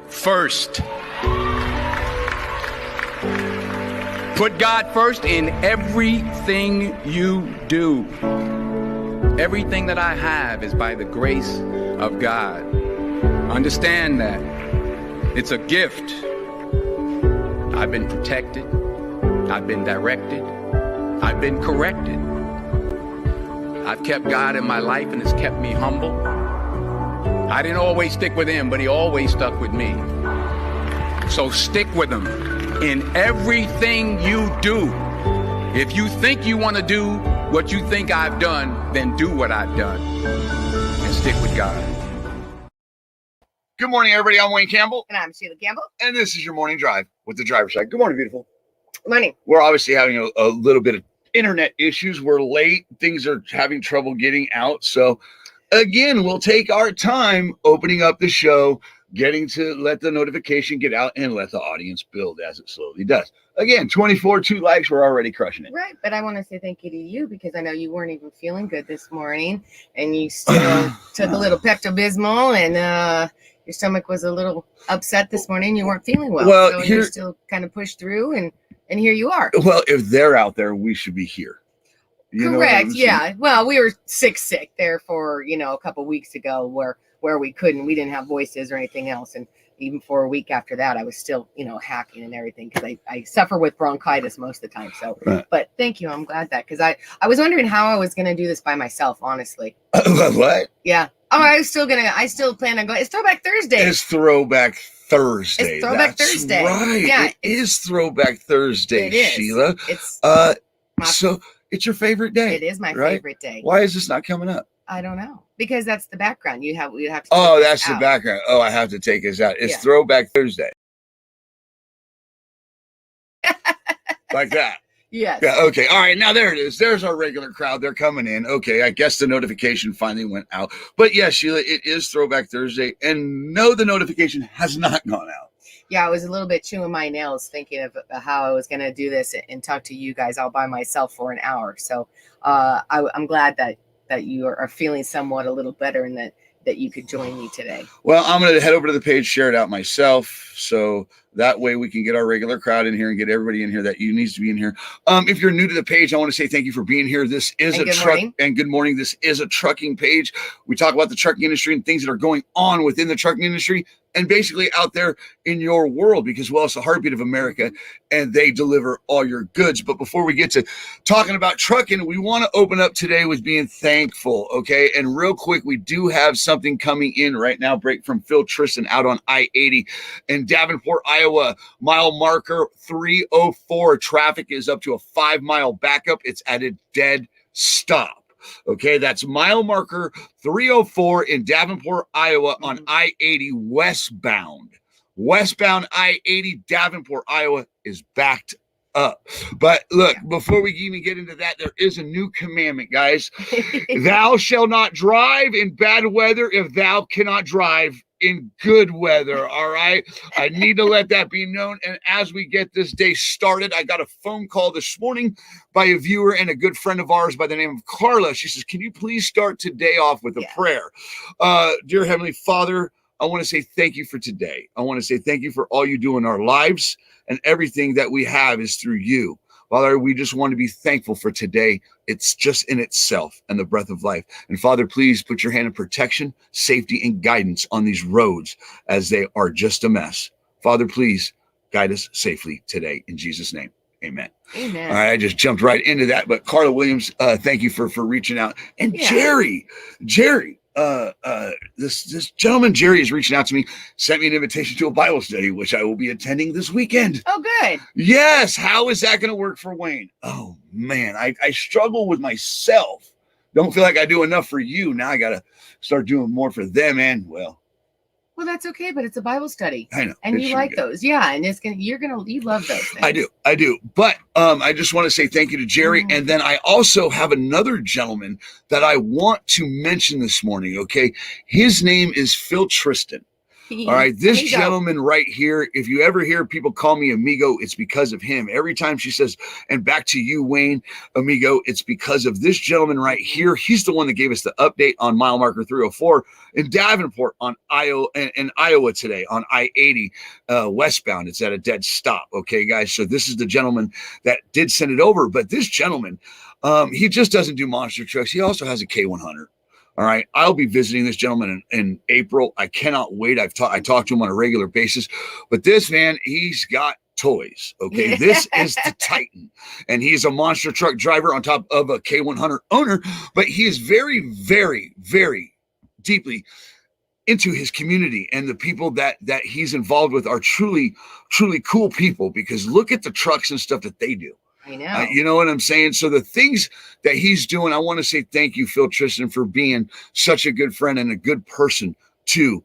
first. Put God first in everything you do. Everything that I have is by the grace of God. Understand that. It's a gift. I've been protected. I've been directed. I've been corrected. I've kept God in my life and it's kept me humble. I didn't always stick with him, but he always stuck with me. So stick with him in everything you do. If you think you want to do what you think I've done, then do what I've done and stick with God. Good morning, everybody. I'm Wayne Campbell. And I'm Sheila Campbell. And this is your morning drive with the driver's side. Good morning, beautiful. Good morning. We're obviously having a little bit of internet issues. We're late. Things are having trouble getting out. So, again, we'll take our time opening up the show, getting to let the notification get out and let the audience build as it slowly does. Again, 2 likes. We're already crushing it. Right. But I want to say thank you to you because I know you weren't even feeling good this morning and you still took a little Pepto-Bismol and your stomach was a little upset this morning. You weren't feeling well. Well, so you still kind of pushed through and here you are. Well, if they're out there, we should be here. You Correct. Yeah. Well, we were sick there for, a couple weeks ago where we didn't have voices or anything else. And even for a week after that, I was still, hacking and everything because I suffer with bronchitis most of the time. So, right. But thank you. I'm glad that because I was wondering how I was going to do this by myself, honestly. What? Yeah. Oh, I still plan on going. It's Throwback Thursday. It's Throwback Thursday. It's Throwback That's Thursday. Right. Yeah. It is Throwback Thursday, it is. Sheila. It's so it's your favorite day. It is my right? favorite day. Why is this not coming up? I don't know. Because that's the background. We have to Oh, that's the background. Oh, I have to take this out. It's Throwback Thursday. Like that. Yes. Yeah, okay. All right. Now there it is. There's our regular crowd. They're coming in. Okay. I guess the notification finally went out. But yeah, Sheila, it is Throwback Thursday. And no, the notification has not gone out. Yeah, I was a little bit chewing my nails thinking of how I was going to do this and talk to you guys all by myself for an hour. So I'm glad that you are feeling somewhat a little better and that you could join me today. Well, I'm going to head over to the page, share it out myself. So that way we can get our regular crowd in here and get everybody in here that needs to be in here. If you're new to the page, I want to say thank you for being here. This is good morning. This is a trucking page. We talk about the trucking industry and things that are going on within the trucking industry and basically out there in your world because, well, it's the heartbeat of America and they deliver all your goods. But before we get to talking about trucking, we want to open up today with being thankful. Okay. And real quick, we do have something coming in right now, break from Phil Tristan out on I-80 in Davenport, Iowa, mile marker 304. Traffic is up to a 5-mile backup. It's at a dead stop. Okay, that's mile marker 304 in Davenport, Iowa on I-80 westbound. Westbound I-80 Davenport, Iowa is backed up. But look, before we even get into that, there is a new commandment, guys. Thou shalt not drive in bad weather if thou cannot drive in good weather. All right. I need to let that be known. And as we get this day started, I got a phone call this morning by a viewer and a good friend of ours by the name of Carla. She says, can you please start today off with a prayer? Dear Heavenly Father, I want to say thank you for today. I want to say thank you for all you do in our lives and everything that we have is through you. Father, we just want to be thankful for today. It's just in itself and the breath of life. And Father, please put your hand of protection, safety, and guidance on these roads as they are just a mess. Father, please guide us safely today in Jesus' name. Amen. Amen. All right, I just jumped right into that. But Carla Williams, thank you for reaching out. And Jerry, this gentleman, Jerry, is reaching out to me, sent me an invitation to a Bible study, which I will be attending this weekend. Oh, good. Yes. How is that going to work for Wayne? Oh, man, I struggle with myself. Don't feel like I do enough for you. Now I got to start doing more for them. And well, that's okay, but it's a Bible study. I know. And you like those. Yeah. And you love those things. I do. But I just want to say thank you to Jerry. And then I also have another gentleman that I want to mention this morning. Okay. His name is Phil Tristan. All right. This gentleman right here, if you ever hear people call me amigo, it's because of him. Every time she says, and back to you, Wayne, amigo, it's because of this gentleman right here. He's the one that gave us the update on mile marker 304 in Davenport on Iowa today on I-80 westbound. It's at a dead stop. Okay, guys. So this is the gentleman that did send it over. But this gentleman, he just doesn't do monster trucks. He also has a K100. All right. I'll be visiting this gentleman in April. I cannot wait. I talk to him on a regular basis. But this man, he's got toys. Okay. This is the Titan. And he's a monster truck driver on top of a K100 owner. But he is very, very, very deeply into his community, and the people that he's involved with are truly, truly cool people, because look at the trucks and stuff that they do. I know. You know what I'm saying? So the things that he's doing, I want to say thank you, Phil Tristan, for being such a good friend and a good person to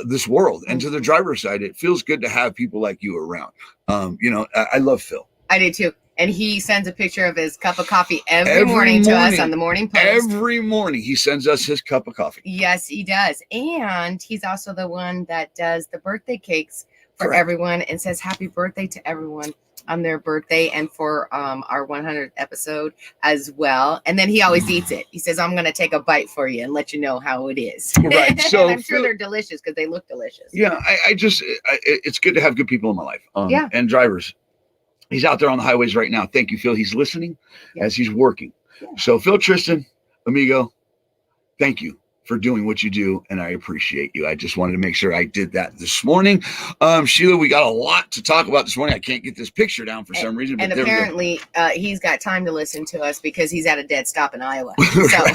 this world and to the driver's side. It feels good to have people like you around. I love Phil. I do too. And he sends a picture of his cup of coffee every morning to us on the Morning Post. Every morning he sends us his cup of coffee. Yes, he does. And he's also the one that does the birthday cakes for everyone and says happy birthday to everyone on their birthday and for our 100th episode as well. And then he always eats it. He says, I'm going to take a bite for you and let you know how it is. Right. So I'm sure they're delicious because they look delicious. Yeah. It's good to have good people in my life. And drivers. He's out there on the highways right now. Thank you, Phil. He's listening as he's working. Yeah. So Phil Tristan, amigo, thank you for doing what you do, and I appreciate you. I just wanted to make sure I did that this morning. Sheila, we got a lot to talk about this morning. I can't get this picture down for some reason. And but apparently he's got time to listen to us because he's at a dead stop in Iowa. So.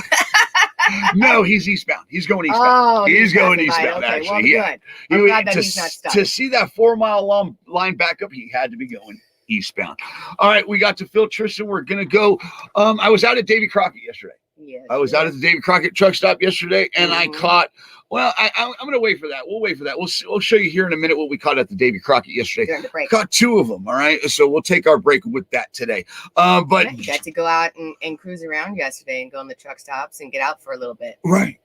No, he's eastbound. He's going eastbound. Oh, he's going eastbound, okay, actually. Well, good. I'm glad that he's not stuck. To see that 4 mile long line back up, he had to be going eastbound. All right, we got to Phil Tristan. We're gonna go. I was out at Davy Crockett yesterday. Yes, I was out at the Davy Crockett truck stop yesterday, and I caught. Well, I'm gonna wait for that. We'll wait for that. We'll show you here in a minute what we caught at the Davy Crockett yesterday. Caught 2 of them. All right, so we'll take our break with that today. But you got to go out and cruise around yesterday and go in the truck stops and get out for a little bit. Right,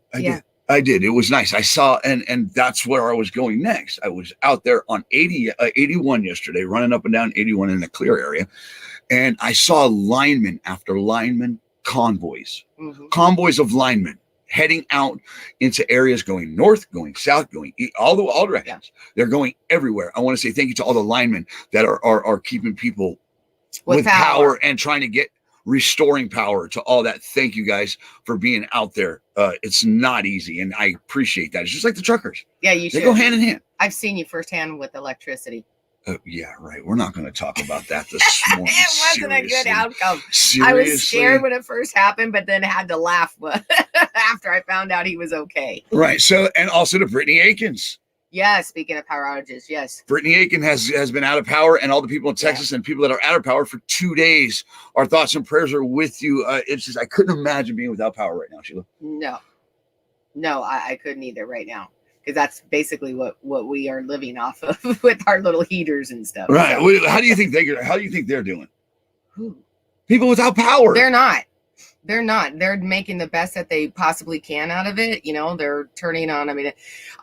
I did. It was nice. I saw, and that's where I was going next. I was out there on 81 yesterday, running up and down 81 in the clear area. And I saw linemen after linemen, convoys of linemen heading out into areas going north, going south, going east, all directions. Yeah. They're going everywhere. I want to say thank you to all the linemen that are keeping people with power and trying to get restoring power to all that. Thank you guys for being out there. It's not easy, and I appreciate that. It's just like the truckers. Yeah, you should. They go hand in hand. I've seen you firsthand with electricity. Yeah, right. We're not going to talk about that this morning. It wasn't a good outcome. Seriously. I was scared when it first happened, but then had to laugh after I found out he was okay. Right. So, and also to Brittany Akins. Yeah, speaking of power outages, yes. Brittany Aiken has been out of power, and all the people in Texas and people that are out of power for 2 days. Our thoughts and prayers are with you. It's just I couldn't imagine being without power right now, Sheila. No, I couldn't either right now. Because that's basically what we are living off of with our little heaters and stuff. Right. So. How do you think they're doing? Who? People without power. They're not. They're making the best that they possibly can out of it. You know, they're turning on. I mean,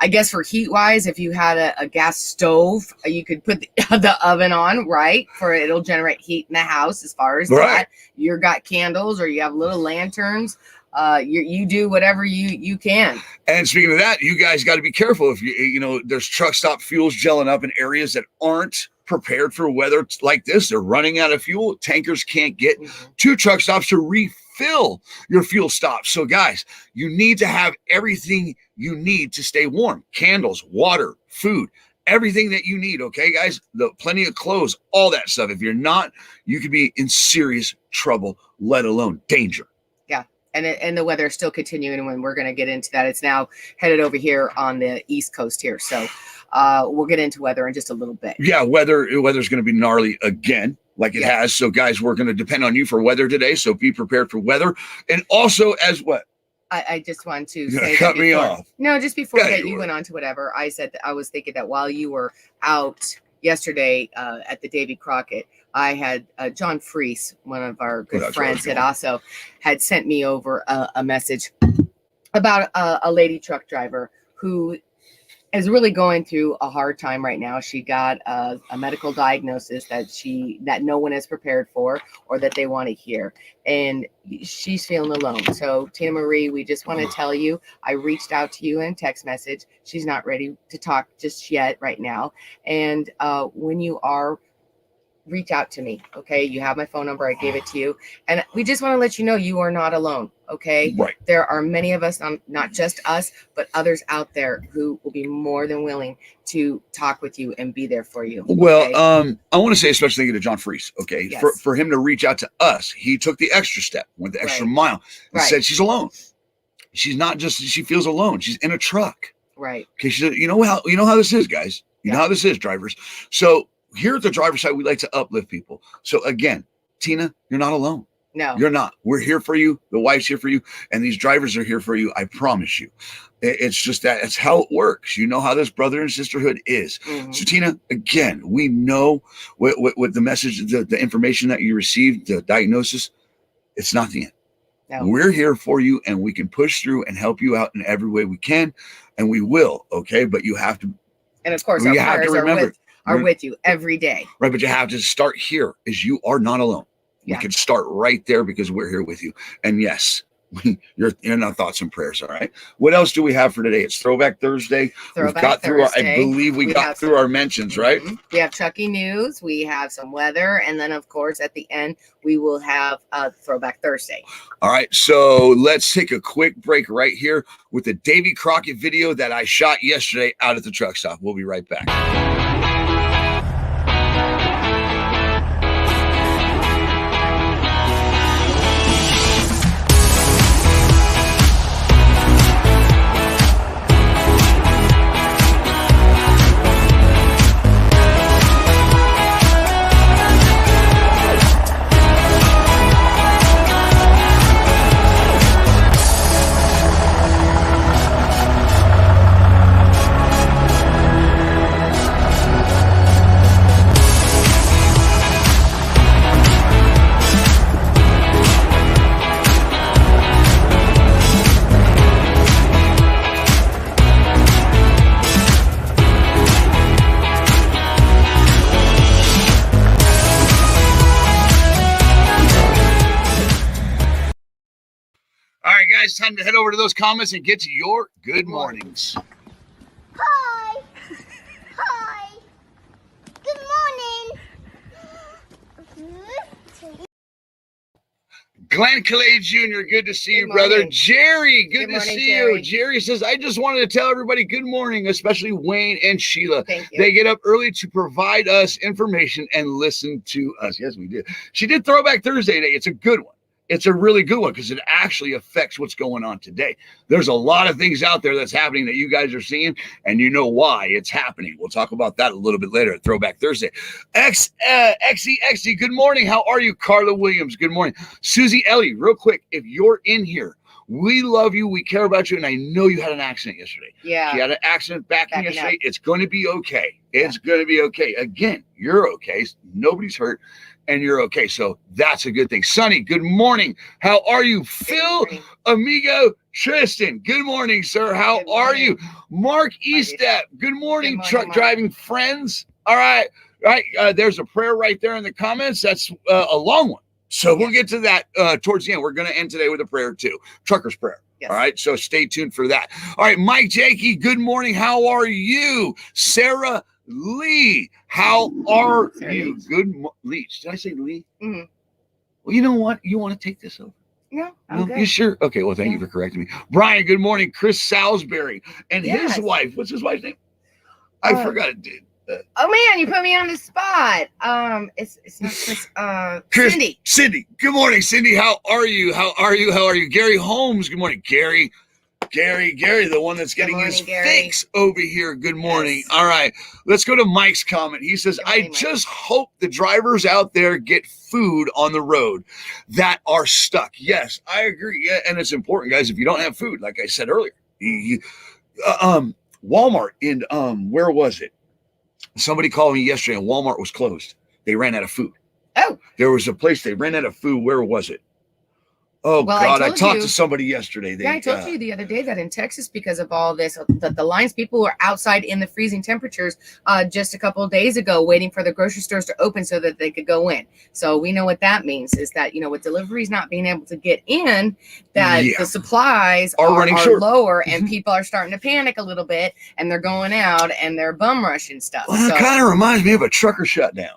I guess for heat wise, if you had a gas stove, you could put the oven on, right? It'll generate heat in the house. As far as that, you got candles or you have little lanterns. You do whatever you can. And speaking of that, you guys got to be careful if there's truck stop fuels gelling up in areas that aren't prepared for weather like this. They're running out of fuel. Tankers can't get to truck stops to refill your fuel stops. So guys, you need to have everything you need to stay warm. Candles, water, food, everything that you need. Okay, guys, plenty of clothes, all that stuff. If you're not, you could be in serious trouble, let alone danger. And the weather is still continuing, and when we're going to get into that, it's now headed over here on the East Coast here. So we'll get into weather in just a little bit. Yeah, weather's going to be gnarly again, like it has. So, guys, we're going to depend on you for weather today. So be prepared for weather. And also, as what? I just want to say cut me off. No, just before that, you went on to whatever. I said that I was thinking that while you were out yesterday at the Davy Crockett, I had John Freese, one of our good friends, had sent me over a message about a lady truck driver who is really going through a hard time right now. She got a medical diagnosis that no one is prepared for or that they want to hear, and she's feeling alone. So Tina Marie, we just want to tell you, I reached out to you in text message. She's not ready to talk just yet right now, and when you are, reach out to me. Okay, you have my phone number, I gave it to you, and we just want to let you know you are not alone. Okay, right. There are many of us, not just us, but others out there who will be more than willing to talk with you and be there for you. Well, okay? I want to say a special thank you to John Freese. Okay, Yes. for him to reach out to us, he took the extra step, went the extra mile, and said she's alone. She's not just, she feels alone. She's in a truck. Right. Okay, she said, you know how this is, guys. You know how this is, drivers. So here at the driver's side, we like to uplift people. So again, Tina, you're not alone. No, you're not. We're here for you. The wife's here for you. And these drivers are here for you. I promise you. It's just that it's how it works. You know how this brother and sisterhood is. Mm-hmm. So Tina, again, we know what the message, the information that you received, the diagnosis, it's not the end. No. We're here for you, and we can push through and help you out in every way we can. And we will. Okay. But you have to. And of course, our prayers are with you every day. Right. But you have to start here, is you are not alone. We can start right there because we're here with you. And yes, you're in our thoughts and prayers. All right. What else do we have for today? It's Throwback Thursday. We've got through I believe we got through our mentions, right? We have Chucky news. We have some weather. And then, of course, at the end, we will have Throwback Thursday. All right. So let's take a quick break right here with the Davy Crockett video that I shot yesterday out at the truck stop. We'll be right back. Guys, time to head over to those comments and get to your good mornings. Hi. Hi. Good morning. Glenn Clay Jr., good to see you, brother. Jerry, good to see you. Jerry says, I just wanted to tell everybody good morning, especially Wayne and Sheila. Thank you. They get up early to provide us information and listen to us. Yes, we did. She did Throwback Thursday today. It's a good one. It's a really good one because it actually affects what's going on today. There's a lot of things out there that's happening that you guys are seeing, and you know why it's happening. We'll talk about that a little bit later at Throwback Thursday. XE, good morning. How are you? Carla Williams, good morning. Susie Ellie, real quick, if you're in here, we love you. We care about you. And I know you had an accident yesterday. Yeah. She had an accident back in yesterday. It's going to be okay. It's going to be okay. Again, you're okay. Nobody's hurt. And you're okay. So that's a good thing. Sonny, good morning. How are you? Phil, amigo, Tristan, good morning, sir. How are you? Mark Estep, good morning, truck driving friends. All right. There's a prayer right there in the comments. That's a long one. So we'll get to that towards the end. We're going to end today with a prayer too. Trucker's prayer. Yes. All right. So stay tuned for that. All right. Mike Jakey, good morning. How are you? Sarah Lee, how are you? Good Leach. Did I say Lee? Mm-hmm. Well, you know what? You want to take this over? No, I'm good. You sure? Okay, well, thank you for correcting me. Brian, good morning. Chris Salisbury and his wife. What's his wife's name? I forgot it, dude. Oh man, you put me on the spot. It's not Chris. Cindy. Good morning, Cindy. How are you? How are you? Gary Holmes. Good morning, Gary. Gary, the one that's getting his fix over here. Good morning. Yes. All right. Let's go to Mike's comment. He says, I just hope the drivers out there get food on the road that are stuck. Yes, I agree. Yeah, and it's important, guys. If you don't have food, like I said earlier, Walmart in, where was it? Somebody called me yesterday and Walmart was closed. They ran out of food. Oh. There was a place they ran out of food. Where was it? Oh, Well, God. I told talked you- to somebody yesterday. Yeah, I told you the other day that in Texas, because of all this, that the lines, people were outside in the freezing temperatures just a couple of days ago waiting for the grocery stores to open so that they could go in. So we know what that means is that, with deliveries not being able to get in, that the supplies are running short, lower, and people are starting to panic a little bit, and they're going out and they're bum rushing stuff. Well, that kind of reminds me of a trucker shutdown.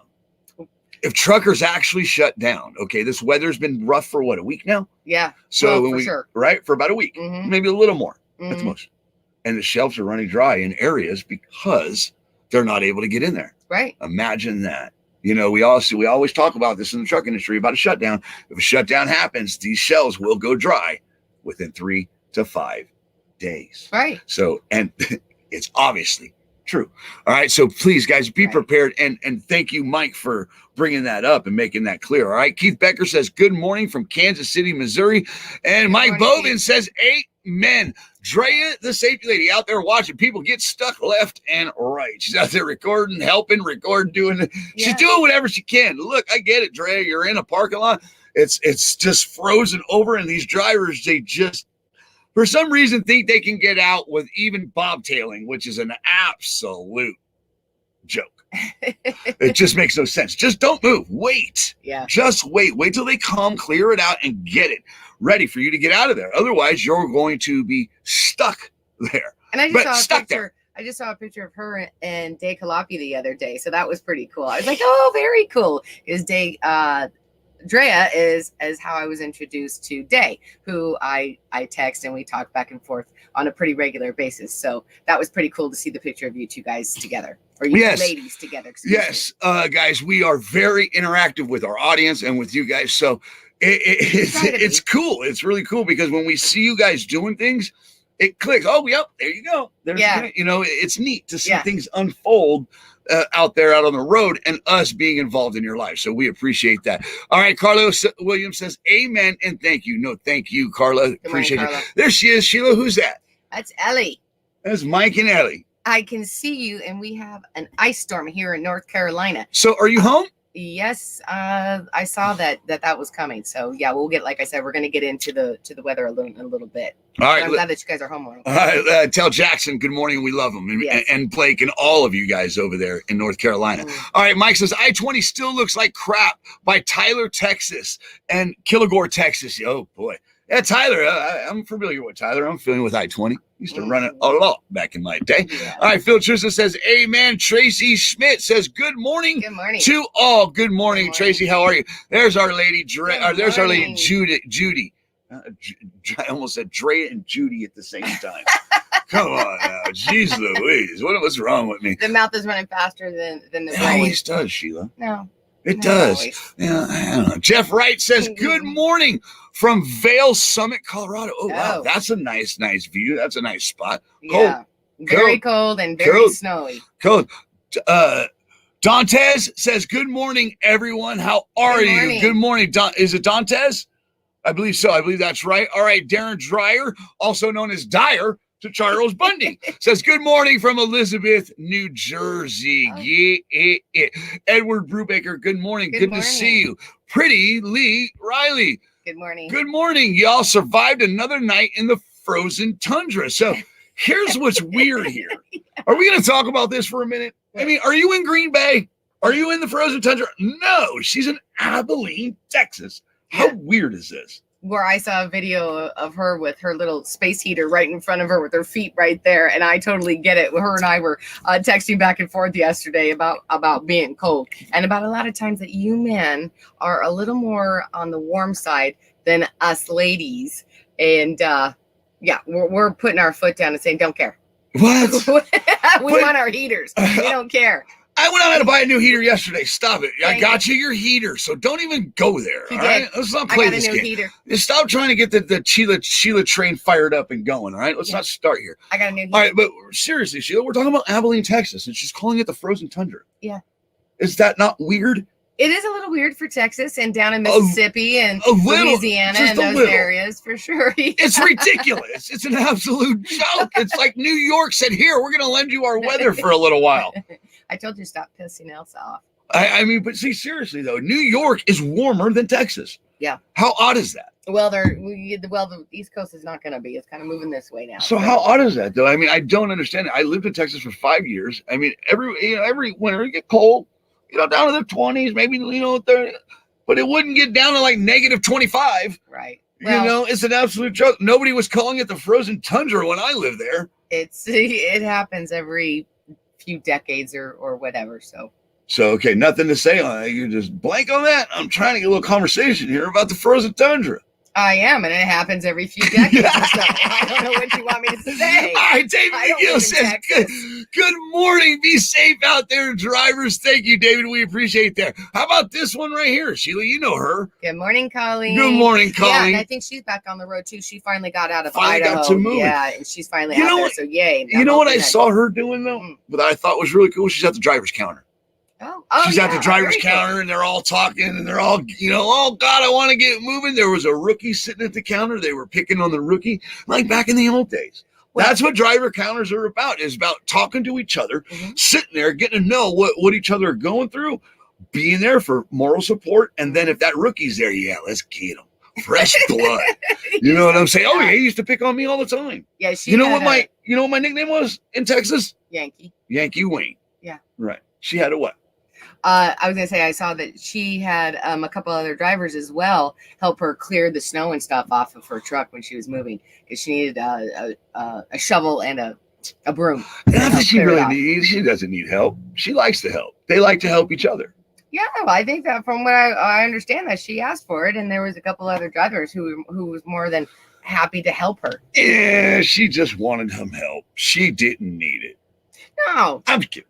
If truckers actually shut down, okay, this weather's been rough for what, a week now? Yeah. So for sure. Right, for about a week, Mhm. maybe a little more. That's Mhm. most. And the shelves are running dry in areas because they're not able to get in there. Right. Imagine that. We always talk about this in the truck industry about a shutdown. If a shutdown happens, these shelves will go dry within 3 to 5 days. Right. So, and it's obviously true. All right. So please, guys, be prepared. And thank you, Mike, for bringing that up and making that clear. All right. Keith Becker says, good morning from Kansas City, Missouri. And Mike Bovin says, amen. Drea, the safety lady, out there watching people get stuck left and right. She's out there recording, helping, doing. She's doing whatever she can. Look, I get it, Drea. You're in a parking lot. It's just frozen over, and these drivers, they just, for some reason, think they can get out with even bobtailing, which is an absolute joke. It just makes no sense. Just don't move. Wait. Yeah. Just wait. Wait till they come, clear it out, and get it ready for you to get out of there. Otherwise, you're going to be stuck there. And I just saw a picture of her and Day Calapi the other day. So that was pretty cool. I was like, oh, very cool. Because Drea is how I was introduced to Day, who I text and we talk back and forth on a pretty regular basis. So that was pretty cool to see the picture of you two guys together, or you ladies together. Guys, we are very interactive with our audience and with you guys. So it's cool. It's really cool because when we see you guys doing things, it clicks. Oh, yep, there you go. It's neat to see things unfold out on the road and us being involved in your life. So we appreciate that. All right, Carlos Williams says, amen and thank you. No, thank you, Carla. Appreciate it. There she is. Sheila, who's that? That's Ellie. That's Mike and Ellie. I can see you, and we have an ice storm here in North Carolina. So are you home? Yes, I saw that was coming. So yeah, we'll get, like I said, we're going to get into the weather a little bit. All right, I'm glad that you guys are home. All right, tell Jackson good morning. We love him, and Blake and all of you guys over there in North Carolina. All right, Mike says I-20 still looks like crap by Tyler, Texas, and Kilgore, Texas. Oh boy, yeah, Tyler. I'm familiar with Tyler. I'm familiar with I-20. Used to run it a lot back in my day. Yeah. All right, Phil Trista says, amen. Tracy Schmidt says, good morning. Good morning. To all. Good morning, Tracy. How are you? There's our lady, there's our lady, Judy. I almost said Drea and Judy at the same time. Come on now. Jeez Louise. What's wrong with me? The mouth is running faster than the brain. It always does, Sheila. No. It does. Always. Yeah, I don't know. Jeff Wright says, good morning from Vail Summit, Colorado. Oh, wow. That's a nice view. That's a nice spot. Cold. Yeah. Very cold and very snowy. Cold. Dantes says, good morning, everyone. How are you? Good morning. Is it Dantes? I believe so. I believe that's right. All right. Darren Dreyer, also known as Dyer to Charles Bundy, says, good morning from Elizabeth, New Jersey. Yeah. Edward Brubaker, good morning. Good morning to see you. Pretty Lee Riley. Good morning. Good morning. Y'all survived another night in the frozen tundra. So here's what's weird here. Are we going to talk about this for a minute? I mean, are you in Green Bay? Are you in the frozen tundra? No, she's in Abilene, Texas. How weird is this? Where I saw a video of her with her little space heater right in front of her with her feet right there. And I totally get it. Her and I were texting back and forth yesterday about being cold and about a lot of times that you men are a little more on the warm side than us ladies. And we're putting our foot down and saying, don't care. What? we want our heaters. We don't care. I went out to buy a new heater yesterday. Stop it. I got you your heater, so don't even go there. All right? Let's not play this game. Heater. Just stop trying to get the Sheila train fired up and going, all right? Let's not start here. I got a new heater. All right, but seriously, Sheila, we're talking about Abilene, Texas, and she's calling it the frozen tundra. Yeah. Is that not weird? It is a little weird for Texas and down in Mississippi and Louisiana and those areas for sure. Yeah. It's ridiculous. It's an absolute joke. It's like New York said, here, we're going to lend you our weather for a little while. I told you to stop pissing else off. I mean, but see, seriously though, New York is warmer than Texas. Yeah. How odd is that? Well, the East Coast is not going to be. It's kind of moving this way now. So how odd is that, though? I mean, I don't understand it. I lived in Texas for 5 years. I mean, every winter it get cold, down to the 20s, maybe 30, but it wouldn't get down to like negative 25. Right. Well, It's an absolute joke. Nobody was calling it the frozen tundra when I lived there. It happens every few decades or whatever. So, okay, nothing to say on it. You just blank on that. I'm trying to get a little conversation here about the frozen tundra. I am, and it happens every few decades. So I don't know what you want me to say. All right, David McGill says, good morning. Be safe out there, drivers. Thank you, David. We appreciate that. How about this one right here? Sheila, you know her. Good morning, Colleen. Good morning, Colleen. Yeah, and I think she's back on the road, too. She finally got out of Idaho. Got to move. Yeah, and she's finally out there, so yay. You know what I saw her doing, though, that I thought was really cool? She's at the driver's counter. She's at the driver's counter, and they're all talking, and they're all, oh, God, I want to get moving. There was a rookie sitting at the counter. They were picking on the rookie, like back in the old days. Well, that's what driver counters are about, is about talking to each other, sitting there, getting to know what each other are going through, being there for moral support. And then if that rookie's there, let's get him. Fresh blood. You know what I'm saying? Oh, yeah, he used to pick on me all the time. Yeah, you know what my nickname was in Texas? Yankee Wayne. Yeah. Right. She had a what? I was going to say, I saw that she had a couple other drivers as well help her clear the snow and stuff off of her truck when she was moving, because she needed a shovel and a broom. She doesn't need help. She likes to help. They like to help each other. Yeah, well, I think that from what I understand, that she asked for it, and there was a couple other drivers who was more than happy to help her. Yeah, she just wanted some help. She didn't need it. No. I'm kidding.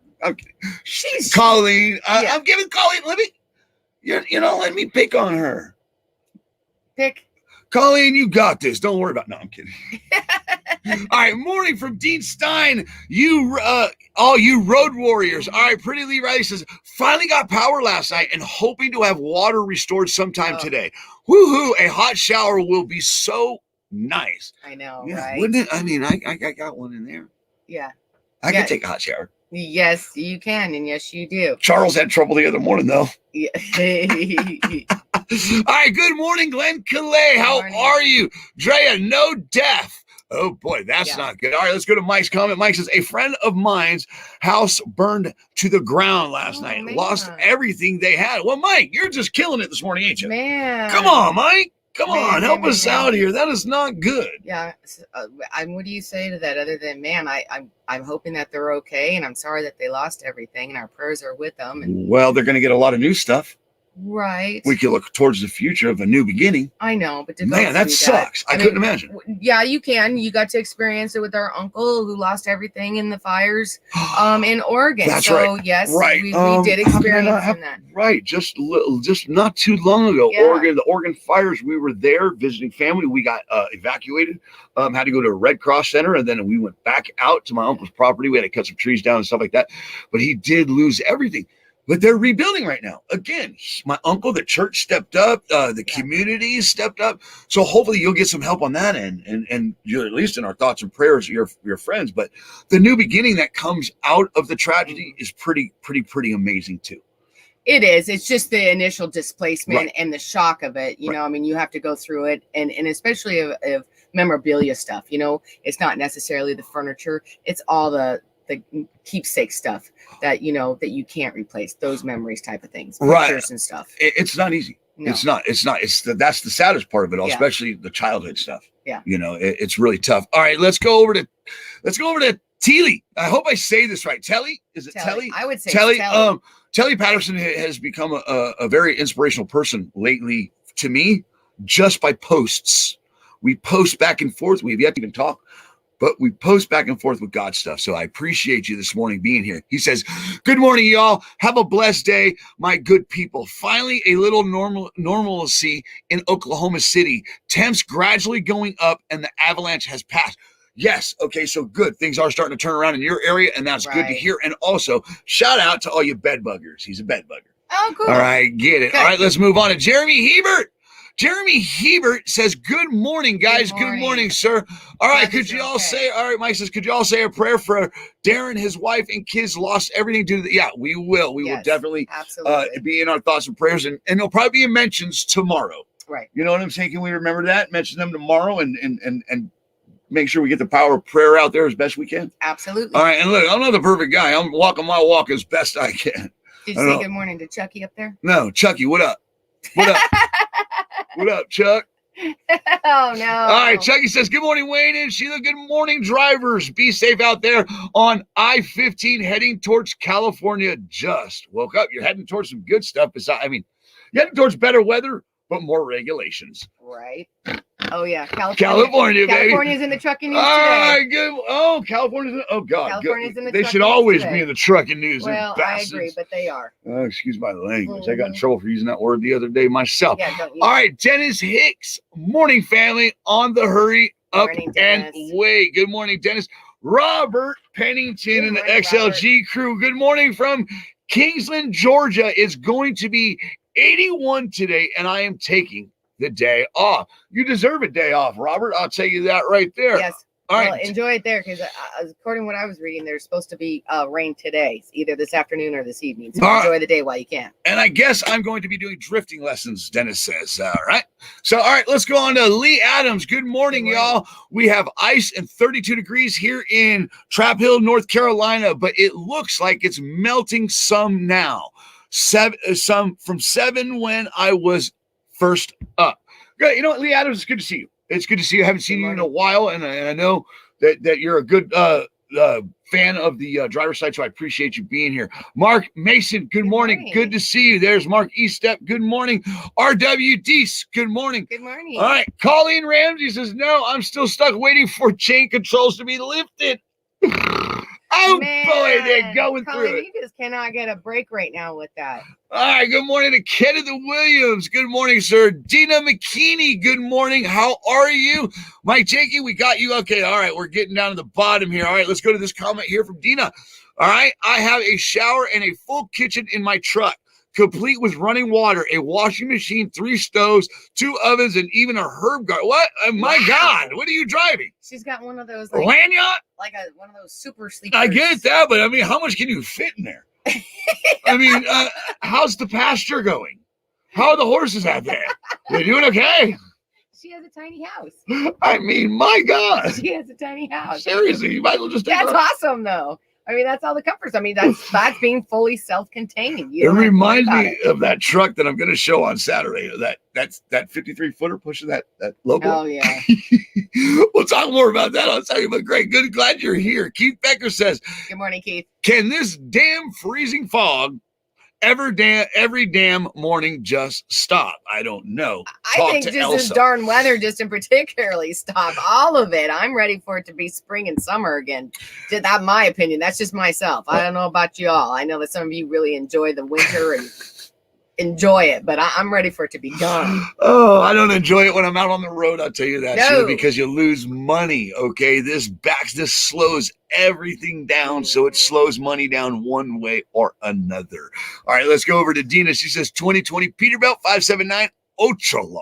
She's Colleen. I'm giving Colleen. Let me pick on her. Pick. Colleen, you got this. Don't worry about. No, I'm kidding. All right, morning from Dean Stein. All you road warriors. All right, Pretty Lee Riley says, finally got power last night and hoping to have water restored sometime today. Woohoo! A hot shower will be so nice. I know, right? Wouldn't it? I mean, I got one in there. Yeah. I can take a hot shower. Yes, you can, and yes, you do. Charles had trouble the other morning, though. Yeah. All right, good morning, Glenn Calais. How are you? Drea, no death. Oh, boy, that's not good. All right, let's go to Mike's comment. Mike says, a friend of mine's house burned to the ground last night. Man. Lost everything they had. Well, Mike, you're just killing it this morning, ain't you? Man. Come on, Mike. Come on, help us out here. That is not good. Yeah. What do you say to that other than, man, I'm hoping that they're okay, and I'm sorry that they lost everything, and our prayers are with them. And well, they're going to get a lot of new stuff. Right. We can look towards the future of a new beginning. I know, but man, that sucks. I couldn't imagine. Yeah, you can. You got to experience it with our uncle who lost everything in the fires in Oregon. That's so right. Yes, right. we did experience that. Right. Just not too long ago, Oregon, the Oregon fires, we were there visiting family. We got evacuated, had to go to a Red Cross center, and then we went back out to my uncle's property. We had to cut some trees down and stuff like that. But he did lose everything. But they're rebuilding right now. Again, my uncle, the church stepped up, the communities stepped up. So hopefully you'll get some help on that end, and you're at least in our thoughts and prayers, your friends. But the new beginning that comes out of the tragedy is pretty amazing too. It is. It's just the initial displacement and the shock of it. You know, I mean, you have to go through it, and especially of memorabilia stuff. You know, it's not necessarily the furniture; it's all the keepsake stuff that that you can't replace, those memories type of things, pictures and stuff. It's not easy. No. It's not. That's the saddest part of it all, especially the childhood stuff. Yeah. It's really tough. All right, let's go over to Telly. I hope I say this right. Telly? Is it Telly? I would say Telly. Telly Patterson has become a very inspirational person lately to me, just by posts. We post back and forth. We have yet to even talk, but we post back and forth with God stuff. So I appreciate you this morning being here. He says, good morning, y'all. Have a blessed day, my good people. Finally, a little normalcy in Oklahoma City. Temps gradually going up, and the avalanche has passed. Yes. Okay. So good. Things are starting to turn around in your area, and that's good to hear. And also, shout out to all you bed buggers. He's a bed bugger. Oh, cool. All right. Get it. Good. All right. Let's move on to Jeremy Hebert. Jeremy Hebert says, good morning, guys. Good morning, sir. All right, could you all say, all right, Mike says, could you all say a prayer for Darren, his wife, and kids lost everything due to the, yeah, we will. We will definitely be in our thoughts and prayers, and it'll probably be in mentions tomorrow. Right. You know what I'm saying? Can we remember that? Mention them tomorrow and make sure we get the power of prayer out there as best we can. Absolutely. All right, and look, I'm not the perfect guy. I'm walking my walk as best I can. Did you say good morning to Chucky up there? No, Chucky, what up? What up? What up, Chuck? Oh, no. All right, Chucky says, good morning, Wayne and Sheila. Good morning, drivers. Be safe out there on I-15 heading towards California. Just woke up. You're heading towards some good stuff. You're heading towards better weather, but more regulations. Right. Oh, yeah. California, baby. California's in the trucking news today. All right, good. Oh, California's oh, God. California's in the They trucking should always today. be in the trucking news. Well, I agree, but they are. Oh, excuse my language. I got in trouble for using that word the other day myself. Yeah, don't use All right, Dennis Hicks. Morning, family. On the hurry up Morning, and Dennis. away. Good morning, Dennis. Robert Pennington Good and the morning, XLG crew. Good morning from Kingsland, Georgia. It's going to be 81 today, and I am taking the day off. You deserve a day off, Robert. I'll tell you that right there. Yes. All Well, right. enjoy it there because according to what I was reading, there's supposed to be rain today, either this afternoon or this evening. So enjoy the day while you can. And I guess I'm going to be doing drifting lessons, Dennis says. All right. So, all right, let's go on to Lee Adams. Good morning, y'all. We have ice and 32 degrees here in Trap Hill, North Carolina, but it looks like it's melting some now. Some from 7 when I was first up. Good. You know what, Lee Adams, it's good to see you. It's good to see you. I haven't seen you in a while, and I know that you're a good fan of the driver's side, so I appreciate you being here. Mark Mason, good morning. Good to see you. There's Mark Estep. Good morning. R.W. Deese, good morning. Good morning. All right. Colleen Ramsey says, no, I'm still stuck waiting for chain controls to be lifted. Oh, Man, boy, they're going Colleen, through it. You just cannot get a break right now with that. All right, good morning to Kenneth Williams. Good morning, sir. Dina McKinney, good morning. How are you? Mike Jakey, we got you. Okay, all right, we're getting down to the bottom here. All right, let's go to this comment here from Dina. All right, I have a shower and a full kitchen in my truck, complete with running water, a washing machine, 3 stoves, 2 ovens, and even a herb garden. What? Oh, my God, what are you driving? She's got one of those A land yacht? like one of those super sleepers. I get that, but I mean, how much can you fit in there? I mean, how's the pasture going? How are the horses out there? They doing okay? She has a tiny house. I mean, my God. She has a tiny house. Seriously, you might as well just take That's her. awesome, though. I mean, that's all the comforts. I mean, that's being fully self-contained. It reminds me of that truck that I'm going to show on Saturday. That 53 footer pushing that logo. Oh yeah. We'll talk more about that on Saturday. But great, good, glad you're here. Keith Becker says, Good morning, Keith. "Can this damn freezing fog every damn morning just stop?" I don't know. I think just this darn weather, just in particularly, stop all of it. I'm ready for it to be spring and summer again. That's my opinion. That's just myself. I don't know about you all. I know that some of you really enjoy the winter and enjoy it, but I'm ready for it to be gone. Oh, I don't enjoy it when I'm out on the road. I'll tell you that, No. Sheila, because you lose money. Okay, this slows everything down, so it slows money down one way or another. All right, let's go over to Dina. She says 2020 Peterbilt 579 Ultraloft.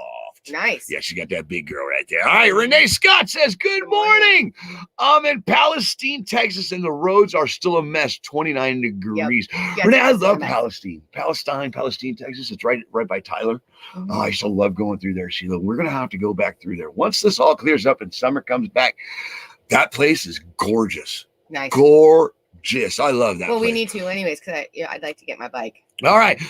Nice. Yeah, she got that big girl right there. All right, Renee Scott says, good morning. I'm in Palestine, Texas, and the roads are still a mess, 29 degrees. Yes, Renee, I it's love a mess. Palestine, Texas. It's right by Tyler. Oh, I still love going through there, Sheila. We're going to have to go back through there. Once this all clears up and summer comes back, that place is gorgeous. Nice. Gorgeous. I love that Well, place. we need to anyways, because I'd like to get my bike. All right.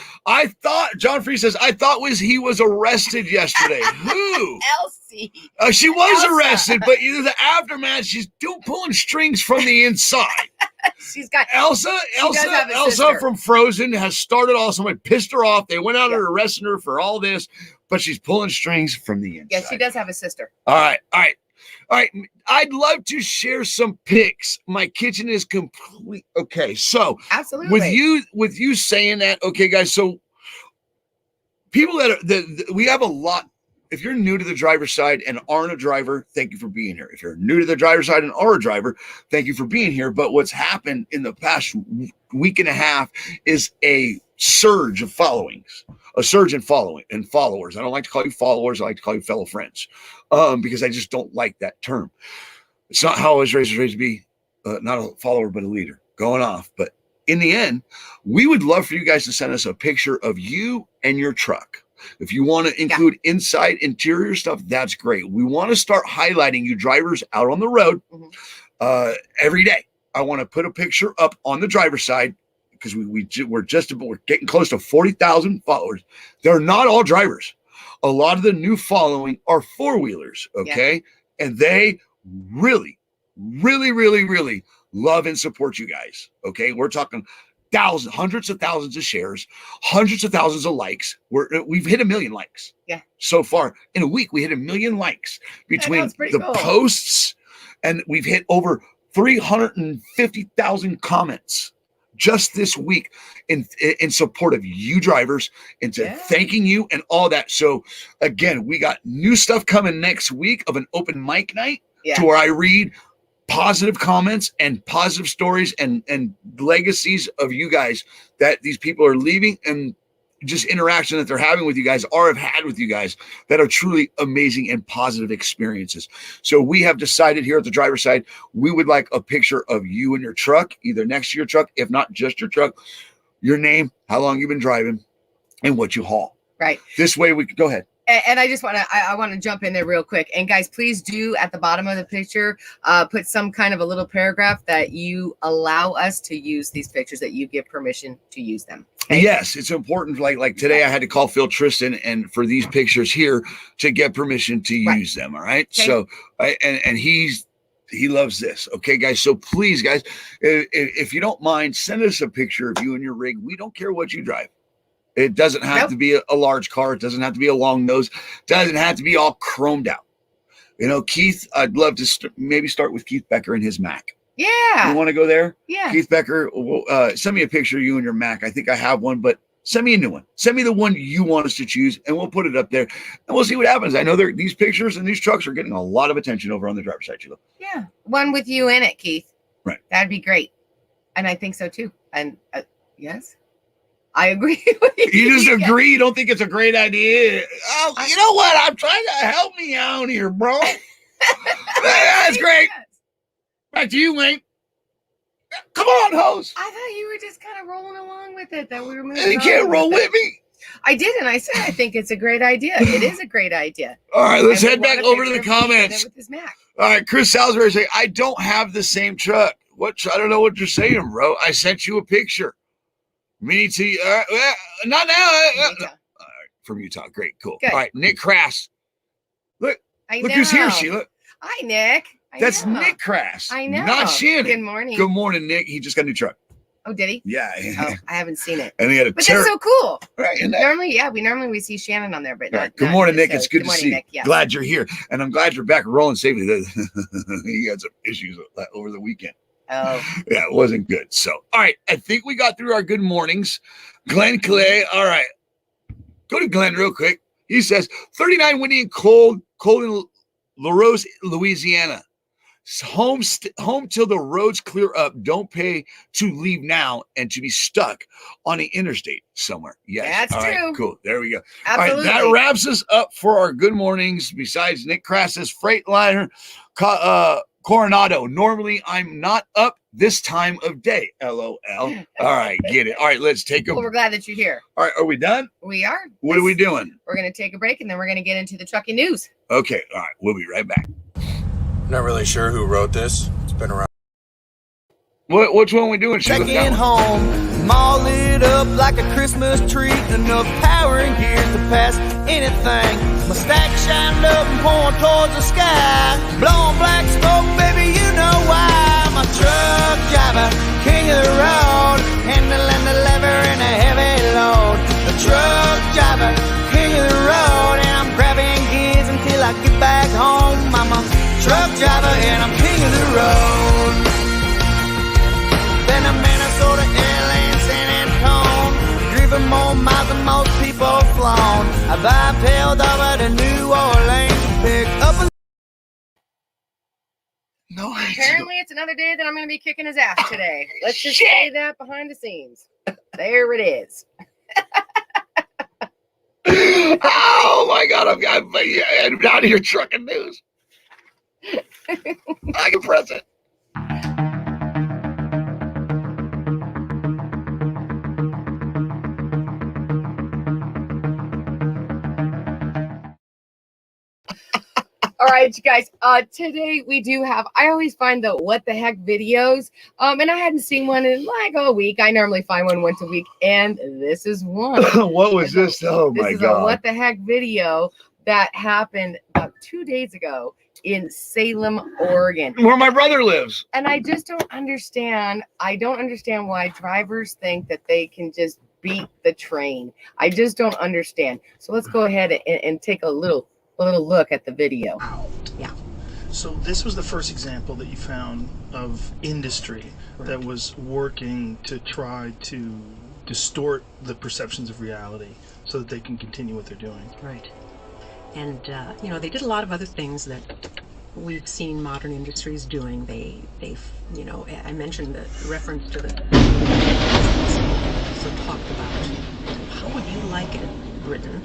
John Free says, I thought he was arrested yesterday. Who? Elsie. She was Elsa. arrested, but the aftermath, she's pulling strings from the inside. She's got Elsa have a Elsa sister. from Frozen has started all. Somebody pissed her off. They went out and arrested her for all this, but she's pulling strings from the inside. Yes, she does have a sister. All right. I'd love to share some pics. My kitchen is complete. Okay, so Absolutely. with you saying that, okay, guys. So people we have a lot. If you're new to the driver's side and aren't a driver, thank you for being here. If you're new to the driver's side and are a driver, thank you for being here. But what's happened in the past week and a half is a surge of followings. a surge in following and followers. I don't like to call you followers. I like to call you fellow friends, because I just don't like that term. It's not how I was raised to be, not a follower, but a leader going off. But in the end, we would love for you guys to send us a picture of you and your truck. If you want to include inside interior stuff, that's great. We want to start highlighting you drivers out on the road every day. I want to put a picture up on the driver's side because we're getting close to 40,000 followers. They're not all drivers. A lot of the new following are four-wheelers, okay? Yeah. And they really, really, really, really love and support you guys, okay? We're talking thousands, hundreds of thousands of shares, hundreds of thousands of likes. We've hit 1 million likes. Yeah. So far in a week, we hit 1 million likes between the posts, and we've hit over 350,000 comments just this week in support of you drivers and to thanking you and all that. So again, we got new stuff coming next week of an open mic night to where I read positive comments and positive stories and legacies of you guys that these people are leaving, and just interaction that they're having with you guys or have had with you guys that are truly amazing and positive experiences. So we have decided here at the driver's side, we would like a picture of you and your truck, either next to your truck, if not just your truck, your name, how long you've been driving, and what you haul. Right. This way we can go ahead. And I just want to, I want to jump in there real quick. And guys, please do at the bottom of the picture, put some kind of a little paragraph that you allow us to use these pictures, that you give permission to use them. Okay? Yes, it's important. Like today I had to call Phil Tristan and for these pictures here to get permission to use them. All right. Okay. So, and he loves this. Okay, guys. So please, guys, if you don't mind, send us a picture of you and your rig. We don't care what you drive. It doesn't have to be a large car. It doesn't have to be a long nose. It doesn't have to be all chromed out. You know, Keith, I'd love to maybe start with Keith Becker and his Mac. Yeah. You want to go there? Yeah. Keith Becker, send me a picture of you and your Mac. I think I have one, but send me a new one. Send me the one you want us to choose, and we'll put it up there, and we'll see what happens. I know these pictures and these trucks are getting a lot of attention over on the driver's side, Sheila. Yeah. One with you in it, Keith. Right. That'd be great. And I think so, too. And yes. I agree with you. You just agree? You don't think it's a great idea? Oh, you know what? I'm trying to help me out here, bro. That's great. Back to you, Wayne. Come on, host. I thought you were just kind of rolling along with it, that we were moving. You can't roll with me. I did, and I said I think it's a great idea. It is a great idea. All right, let's head back over to the comments. With his Mac. All right, Chris Salisbury saying, I don't have the same truck. I don't know what you're saying, bro. I sent you a picture. Me too. Not now. All right, from Utah. Great, cool. Good. All right, Nick Crass. Look who's here, Sheila. Hi, Nick. That's Nick Crass. I know. Not Shannon. Good morning. Good morning, Nick. He just got a new truck. Oh, did he? Yeah. Oh, I haven't seen it. And he had but that's so cool. Right. Normally we see Shannon on there, but not. Good morning, Nick. It's good to see you. Yeah. Glad you're here, and I'm glad you're back rolling safely. He had some issues over the weekend. Oh. Yeah, it wasn't good. So, all right. I think we got through our good mornings. Glenn Clay. All right. Go to Glenn real quick. He says, 39 windy and cold in LaRose, Louisiana. Home till the roads clear up. Don't pay to leave now and to be stuck on the interstate somewhere. Yes. That's true. Right, cool. There we go. Absolutely. All right. That wraps us up for our good mornings. Besides Nick Crass's Freightliner, Coronado. Normally, I'm not up this time of day. LOL. All right, get it. All right, let's take a. Well, we're glad that you're here. All right, are we done? We are. What are we doing? We're going to take a break, and then we're going to get into the trucking news. Okay. All right, we'll be right back. Not really sure who wrote this. It's been around. Which one are we doing? Checking home, I'm all lit up like a Christmas tree. Enough power in here to pass anything. My stack shined up and pouring towards the sky. Blowing black smoke, baby, you know why. My truck driver, king of the road, handling the lever in a heavy load. The truck driver, king of the road, and I'm grabbing gears until I get back home. I'm a truck driver and I'm king of the road. Then a Minnesota, LA, and San Antonio, driven more miles than most people flown. I've hightailed over to New Orleans, pick up a... No, apparently it's another day that I'm going to be kicking his ass today. Let's just say that behind the scenes. There it is. Oh my God, I'm out here trucking news. I can press it. All right, you guys. Today we do have. I always find the what the heck videos. And I hadn't seen one in like a week. I normally find one once a week, and this is one. What was this? Oh my This is God! a what the heck video that happened about 2 days ago in Salem, Oregon, Where my brother lives. and I just don't understand. I don't understand why drivers think that they can just beat the train. I just don't understand. So let's go ahead and take a little look at the video. Yeah. So this was the first example that you found of industry that was working to try to distort the perceptions of reality so that they can continue what they're doing. Right. And, they did a lot of other things that we've seen modern industries doing. I mentioned the reference to the so talked about how would you like it, Britain,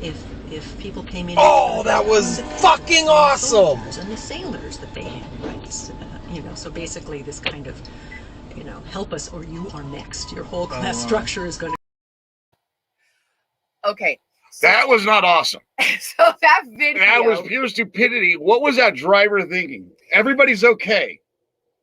if people came in. Oh, that was fucking awesome! And the sailors that they had rights, so basically this kind of, help us or you are next. Your whole class structure is going to. Okay. That was not awesome. So that video. That was pure stupidity. What was that driver thinking? Everybody's okay.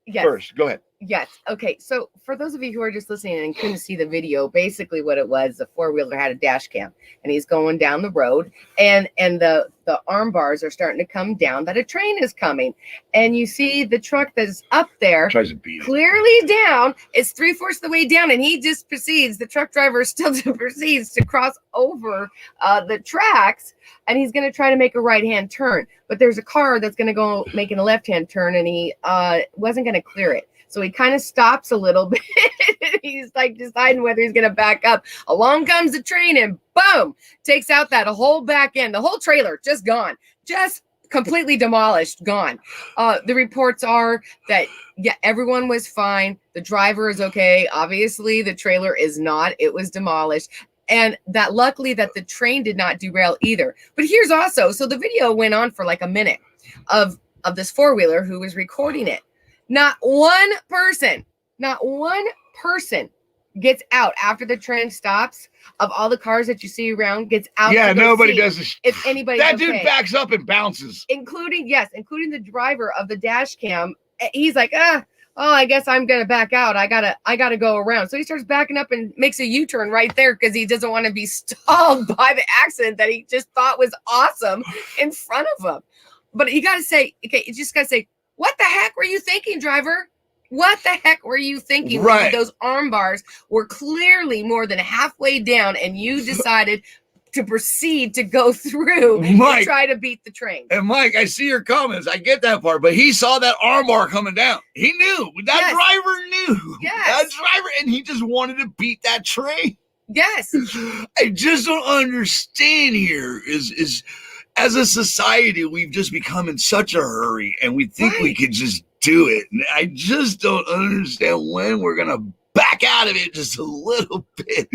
Yes. First, go ahead. Yes. Okay. So for those of you who are just listening and couldn't see the video, basically what it was, the four-wheeler had a dash cam and he's going down the road and the arm bars are starting to come down that a train is coming. And you see the truck that's up there Tries to beat it. clearly down. It's 3/4 of the way down and he just proceeds, the truck driver still proceeds to cross over the tracks and he's going to try to make a right-hand turn. But there's a car that's going to go making a left-hand turn and he wasn't going to clear it. So he kind of stops a little bit. He's like deciding whether he's going to back up. Along comes the train and boom, takes out that whole back end, the whole trailer just gone, just completely demolished, gone. The reports are that, yeah, everyone was fine. The driver is okay. Obviously, the trailer is not. It was demolished. And that luckily that the train did not derail either. But here's also, so the video went on for like a minute of this four-wheeler who was recording it. Not one person gets out after the train stops. Of all the cars that you see around, gets out. Yeah, nobody does this. If anybody, that dude backs up and bounces, including the driver of the dash cam. He's like, I guess I'm gonna back out. I gotta go around. So he starts backing up and makes a U-turn right there because he doesn't want to be stalled by the accident that he just thought was awesome in front of him. But you gotta say, okay, you just gotta say, what the heck were you thinking, driver? What the heck were you thinking? Right. Those arm bars were clearly more than halfway down, and you decided to proceed to go through Mike, to try to beat the train. And Mike, I see your comments. I get that part, but he saw that arm bar coming down. He knew. That driver knew. Yes. That driver, and he just wanted to beat that train. Yes. I just don't understand here is as a society, we've just become in such a hurry and we think we could just do it. And I just don't understand when we're going to back out of it just a little bit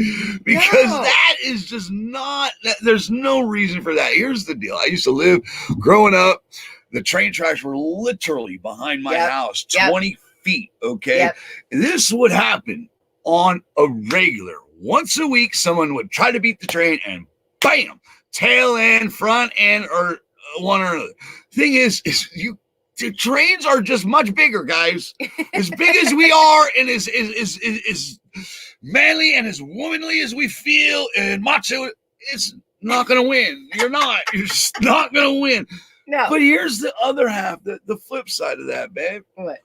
because that is just not, there's no reason for that. Here's the deal. I used to live growing up. The train tracks were literally behind my house, 20 feet. Okay. And this would happen on a regular. Once a week, someone would try to beat the train and bam, tail end, front end, or one or another. Thing is the trains are just much bigger, guys. As big as we are, and as manly and as womanly as we feel, and macho, it's not gonna win. You're just not gonna win. No. But here's the other half, the flip side of that, babe. What?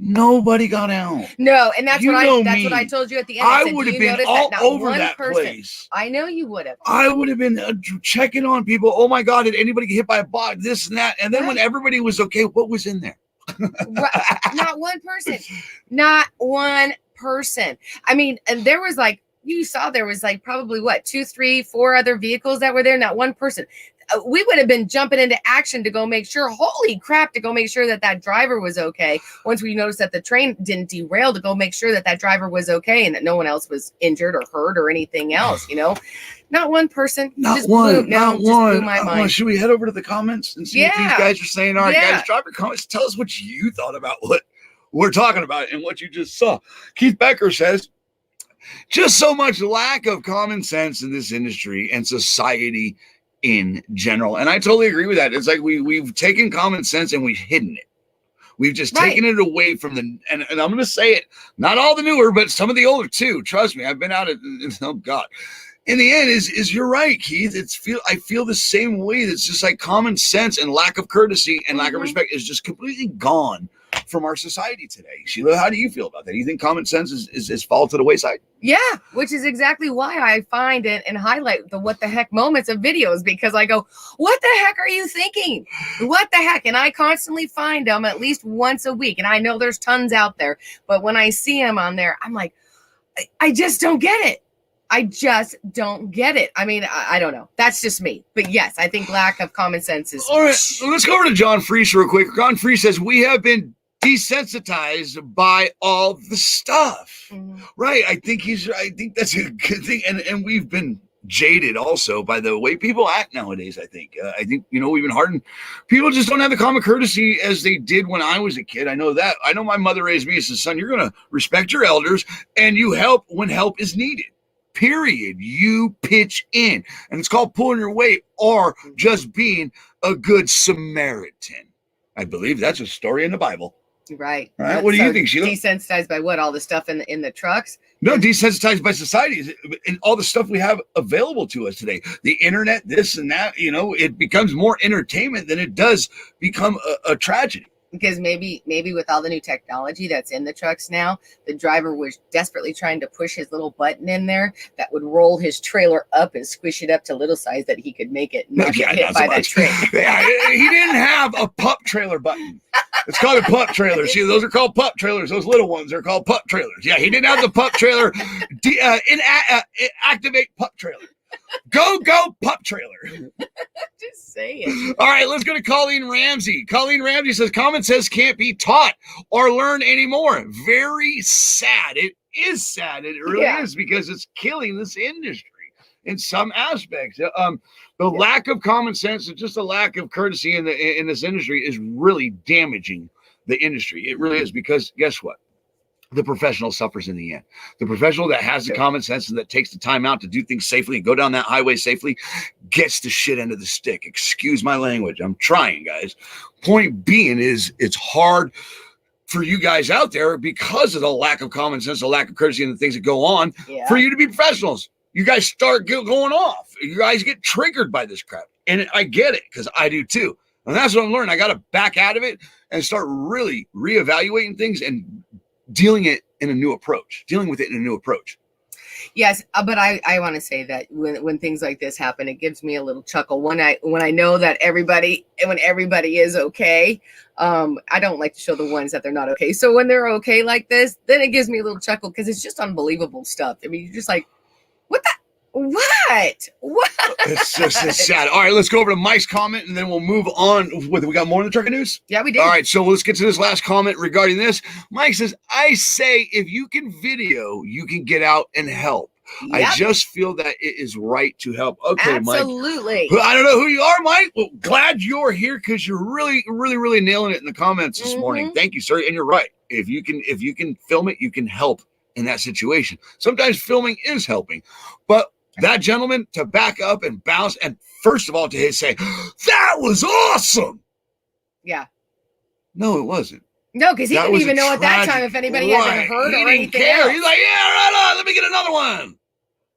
Nobody got out. No, and that's what I told you at the end. I would have been all over that place. I know you would have. I would have been checking on people. Oh my God, did anybody get hit by a box? This and that. And then when everybody was okay, what was in there? Not one person. Not one person. I mean, and there was like, you saw there was like probably 2, 3, 4 other vehicles that were there. Not one person. we would have been jumping into action to go make sure, holy crap, to go make sure that that driver was okay. Once we noticed that the train didn't derail, to go make sure that that driver was okay and that no one else was injured or hurt or anything else, you know? Not one person. Not one. Blew my mind. Should we head over to the comments and see what these guys are saying? All right, guys, drop your comments. Tell us what you thought about what we're talking about and what you just saw. Keith Becker says, just so much lack of common sense in this industry and society in general. And I totally agree with that. It's like we've taken common sense and we've hidden it. We've just taken it away from and I'm going to say it, not all the newer, but some of the older too. Trust me, I've been out at, oh God. In the end, is you're right, Keith. I feel the same way. It's just like common sense and lack of courtesy and lack of respect is just completely gone from our society today. Sheila, how do you feel about that? Do you think common sense is fall to the wayside? Yeah, which is exactly why I find it and highlight the what the heck moments of videos, because I go, what the heck are you thinking? What the heck? And I constantly find them at least once a week. And I know there's tons out there, but when I see them on there, I'm like, I just don't get it. I just don't get it. I mean, I don't know. That's just me. But yes, I think lack of common sense is. All right, let's go over to John Freese real quick. John Freese says, we have been desensitized by all the stuff. Mm-hmm. Right. I think that's a good thing. And we've been jaded also by the way people act nowadays. I think, we've been hardened. People just don't have the common courtesy as they did when I was a kid. I know that. I know my mother raised me as a son. You're going to respect your elders and you help when help is needed. Period. You pitch in, and it's called pulling your weight or just being a good Samaritan. I believe that's a story in the Bible. Right. All right. What do you think, Sheila? Desensitized by what? All the stuff in the trucks? No, desensitized by society and all the stuff we have available to us today. The internet, this and that, it becomes more entertainment than it does become a tragedy. Because maybe with all the new technology that's in the trucks now, the driver was desperately trying to push his little button in there that would roll his trailer up and squish it up to little size that he could make it not get hit by that train. Yeah, he didn't have a pup trailer button. It's called a pup trailer. See, those are called pup trailers. Those little ones are called pup trailers. Yeah, he didn't have the pup trailer. Activate pup trailer. Go pup trailer. Just say it. All right, let's go to Colleen Ramsey. Colleen Ramsey says common sense can't be taught or learned anymore. Very sad. It is sad. It really is, because it's killing this industry in some aspects. The lack of common sense and just a lack of courtesy in this industry is really damaging the industry. It really is, because guess what? The professional suffers in the end. The professional that has the common sense and that takes the time out to do things safely and go down that highway safely gets the shit end of the stick. Excuse my language. I'm trying, guys. Point being is it's hard for you guys out there because of the lack of common sense, the lack of courtesy and the things that go on for you to be professionals. You guys start going off. You guys get triggered by this crap. And I get it, because I do too. And that's what I'm learning. I got to back out of it and start really reevaluating things and dealing with it in a new approach. Yes, but I want to say that when things like this happen, it gives me a little chuckle when I know that everybody is okay. I don't like to show the ones that they're not okay. So when they're okay like this, then it gives me a little chuckle, because it's just unbelievable stuff. I mean, you're just like, what? It's sad. All right, let's go over to Mike's comment and then we'll move on. We got more in the trucker news? Yeah, we did. All right, so let's get to this last comment regarding this. Mike says, I say if you can video, you can get out and help. Yep. I just feel that it is right to help. Okay, absolutely. Mike. I don't know who you are, Mike. Well, glad you're here, because you're really, really, really nailing it in the comments this morning. Thank you, sir. And you're right. If you can film it, you can help in that situation. Sometimes filming is helping, but that gentleman to back up and bounce and first of all to say, that was awesome. Yeah. No, it wasn't. No, because he didn't even know at that time if anybody had been hurt or anything else. He's like, yeah, right on. Let me get another one.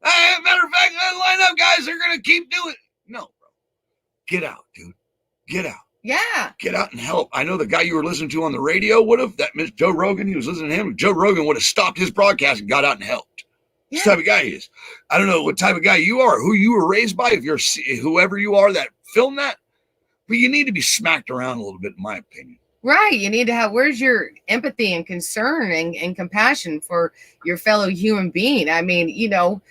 Hey, matter of fact, line up, guys. They're going to keep doing it. No, bro. Get out, dude. Get out. Yeah. Get out and help. I know the guy you were listening to on the radio would have, Joe Rogan, he was listening to him. Joe Rogan would have stopped his broadcast and got out and helped. Yeah. This type of guy he is. I don't know what type of guy you are, who you were raised by, if you're whoever you are that filmed that, but you need to be smacked around a little bit, in my opinion. Right. You need to have, where's your empathy and concern and compassion for your fellow human being? I mean,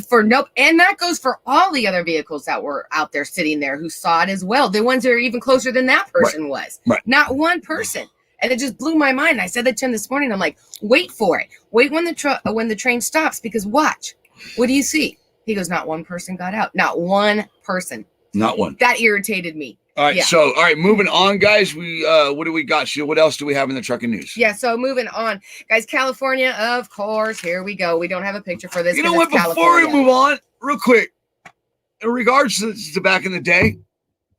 for no, and that goes for all the other vehicles that were out there sitting there who saw it as well. The ones that are even closer than that person was. Right. Not one person. And it just blew my mind. I said that to him this morning. I'm like, wait for it. Wait when the train stops, because watch. What do you see? He goes, not one person got out. Not one person. Not one. That irritated me. All right. Yeah. So, all right, moving on, guys. We what do we got? Sheila, what else do we have in the trucking news? Yeah. So moving on, guys. California, of course. Here we go. We don't have a picture for this. You know what? Before we move on, real quick, in regards to back in the day,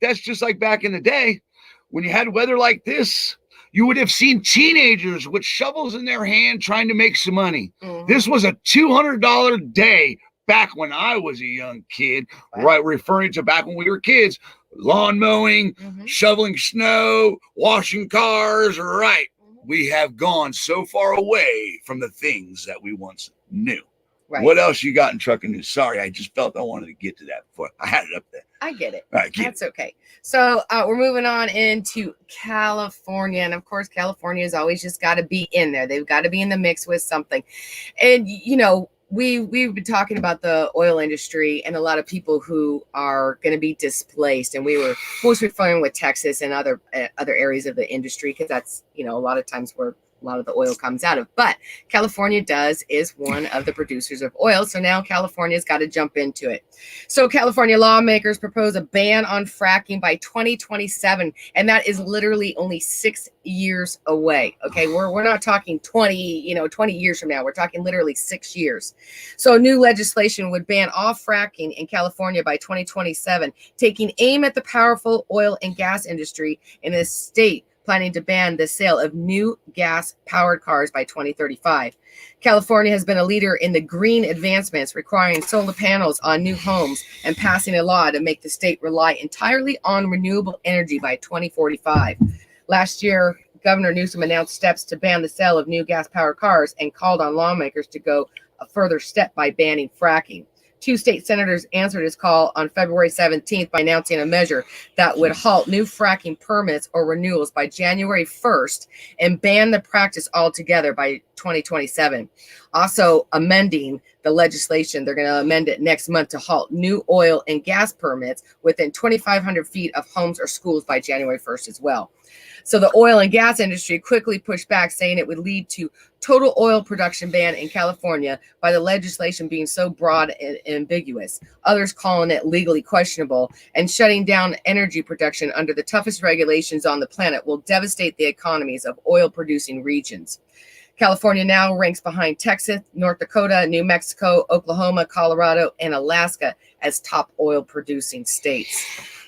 that's just like back in the day when you had weather like this. You would have seen teenagers with shovels in their hand trying to make some money. Mm-hmm. This was a $200 day back when I was a young kid, right? Referring to back when we were kids, lawn mowing, shoveling snow, washing cars, right? We have gone so far away from the things that we once knew. Right. What else you got in trucking news? Sorry, I just felt I wanted to get to that before. I had it up there. I get it. All right, that's okay. So we're moving on into California. And of course, California has always just got to be in there. They've got to be in the mix with something. And, we've been talking about the oil industry and a lot of people who are going to be displaced. And we were most referring with Texas and other areas of the industry, because that's, a lot of times where a lot of the oil comes out of. But California is one of the producers of oil. So now California's got to jump into it. So California lawmakers propose a ban on fracking by 2027. And that is literally only 6 years away. Okay. We're not talking 20 years from now. We're talking literally 6 years. So new legislation would ban all fracking in California by 2027, taking aim at the powerful oil and gas industry in a state planning to ban the sale of new gas-powered cars by 2035. California has been a leader in the green advancements, requiring solar panels on new homes and passing a law to make the state rely entirely on renewable energy by 2045. Last year, Governor Newsom announced steps to ban the sale of new gas-powered cars and called on lawmakers to go a further step by banning fracking. 2 state senators answered his call on February 17th by announcing a measure that would halt new fracking permits or renewals by January 1st and ban the practice altogether by 2027. Also amending the legislation, they're going to amend it next month to halt new oil and gas permits within 2,500 feet of homes or schools by January 1st as well. So the oil and gas industry quickly pushed back, saying it would lead to total oil production ban in California by the legislation being so broad and ambiguous. Others calling it legally questionable, and shutting down energy production under the toughest regulations on the planet will devastate the economies of oil-producing regions. California now ranks behind Texas, North Dakota, New Mexico, Oklahoma, Colorado, and Alaska as top oil-producing states.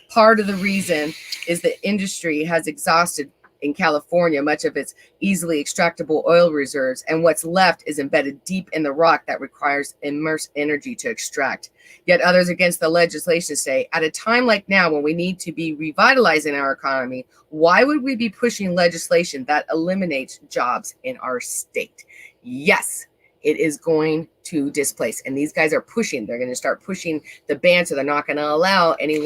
Part of the reason is the industry has exhausted in California much of its easily extractable oil reserves, and what's left is embedded deep in the rock that requires immense energy to extract. Yet others against the legislation say, at a time like now when we need to be revitalizing our economy, why would we be pushing legislation that eliminates jobs in our state? Yes, it is going to displace. And these guys are pushing. They're going to start pushing the ban, so they're not going to allow any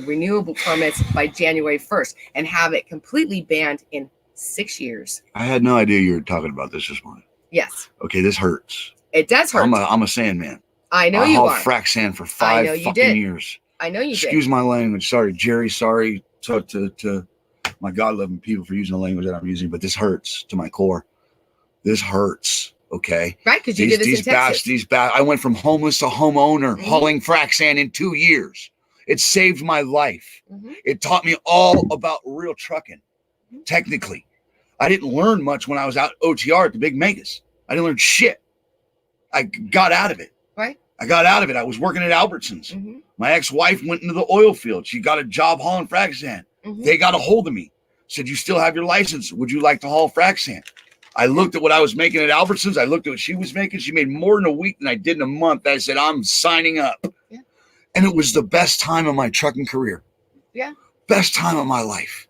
renewable permits by January 1st and have it completely banned in 6 years. I had no idea you were talking about this morning. Yes. Okay, this hurts. It does hurt. I'm a sand man. I know you are. I hauled frac sand for 5 fucking years. I know you did. Excuse my language. Sorry, Jerry. Sorry to my God-loving people for using the language that I'm using, but this hurts to my core. This hurts. Okay. Right, because you did this in Texas. I went from homeless to homeowner, hauling frac sand in 2 years. It saved my life. It taught me all about real trucking. Technically, I didn't learn much when I was out OTR at the big megas. I didn't learn shit. I got out of it. Right. I got out of it. I was working at Albertsons. My ex-wife went into the oil field. She got a job hauling frac sand. They got a hold of me. Said, you still have your license. Would you like to haul frac sand? I looked at what I was making at Albertsons. I looked at what she was making. She made more in a week than I did in a month. I said, I'm signing up. Yeah. And it was the best time of my trucking career. Yeah. Best time of my life.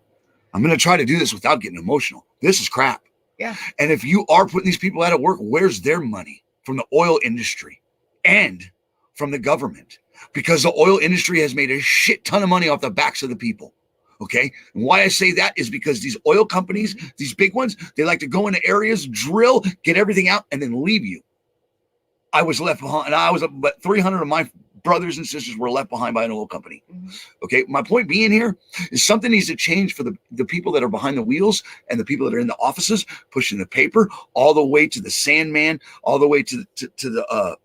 I'm going to try to do this without getting emotional. This is crap. Yeah. And if you are putting these people out of work, where's their money? From the oil industry and from the government. Because the oil industry has made a shit ton of money off the backs of the people. Okay. And why I say that is because these oil companies, these big ones, they like to go into areas, drill, get everything out, and then leave you. I was left behind, and but 300 of my brothers and sisters were left behind by an oil company. Okay. My point being here is something needs to change for the people that are behind the wheels and the people that are in the offices pushing the paper, all the way to the sandman, all the way to the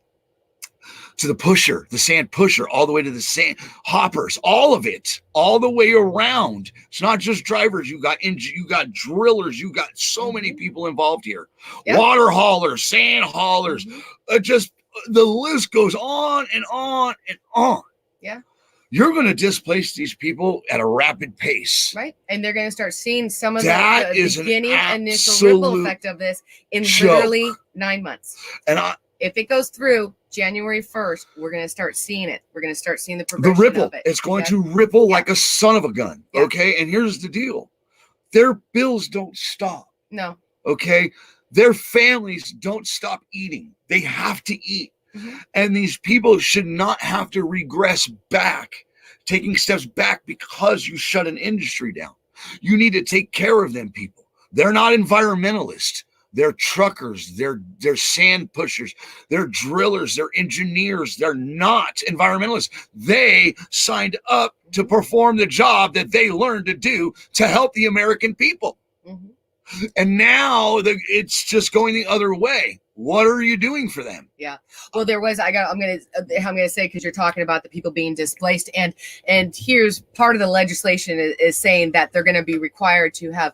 pusher, the sand pusher, all the way to the sand hoppers, all of it, all the way around. It's not just drivers. You got drillers. You got so many people involved here. Yep. Water haulers, sand haulers, just the list goes on and on and on. Yeah. You're going to displace these people at a rapid pace. Right. And they're going to start seeing some of that the beginning initial ripple effect of this in literally 9 months. And if it goes through January 1st, we're going to start seeing it. We're going to start seeing the progression ripple of it. It's going to ripple like a son of a gun. Yeah. Okay. And here's the deal. Their bills don't stop. No. Okay. Their families don't stop eating. They have to eat. And these people should not have to regress back, taking steps back because you shut an industry down. You need to take care of them people. They're not environmentalists. They're truckers, they're sand pushers, they're drillers, they're engineers. They're not environmentalists. They signed up to perform the job that they learned to do to help the American people. And now it's just going the other way. What are you doing for them? Yeah. Well, I'm gonna say, because you're talking about the people being displaced, and here's part of the legislation is saying that they're going to be required to have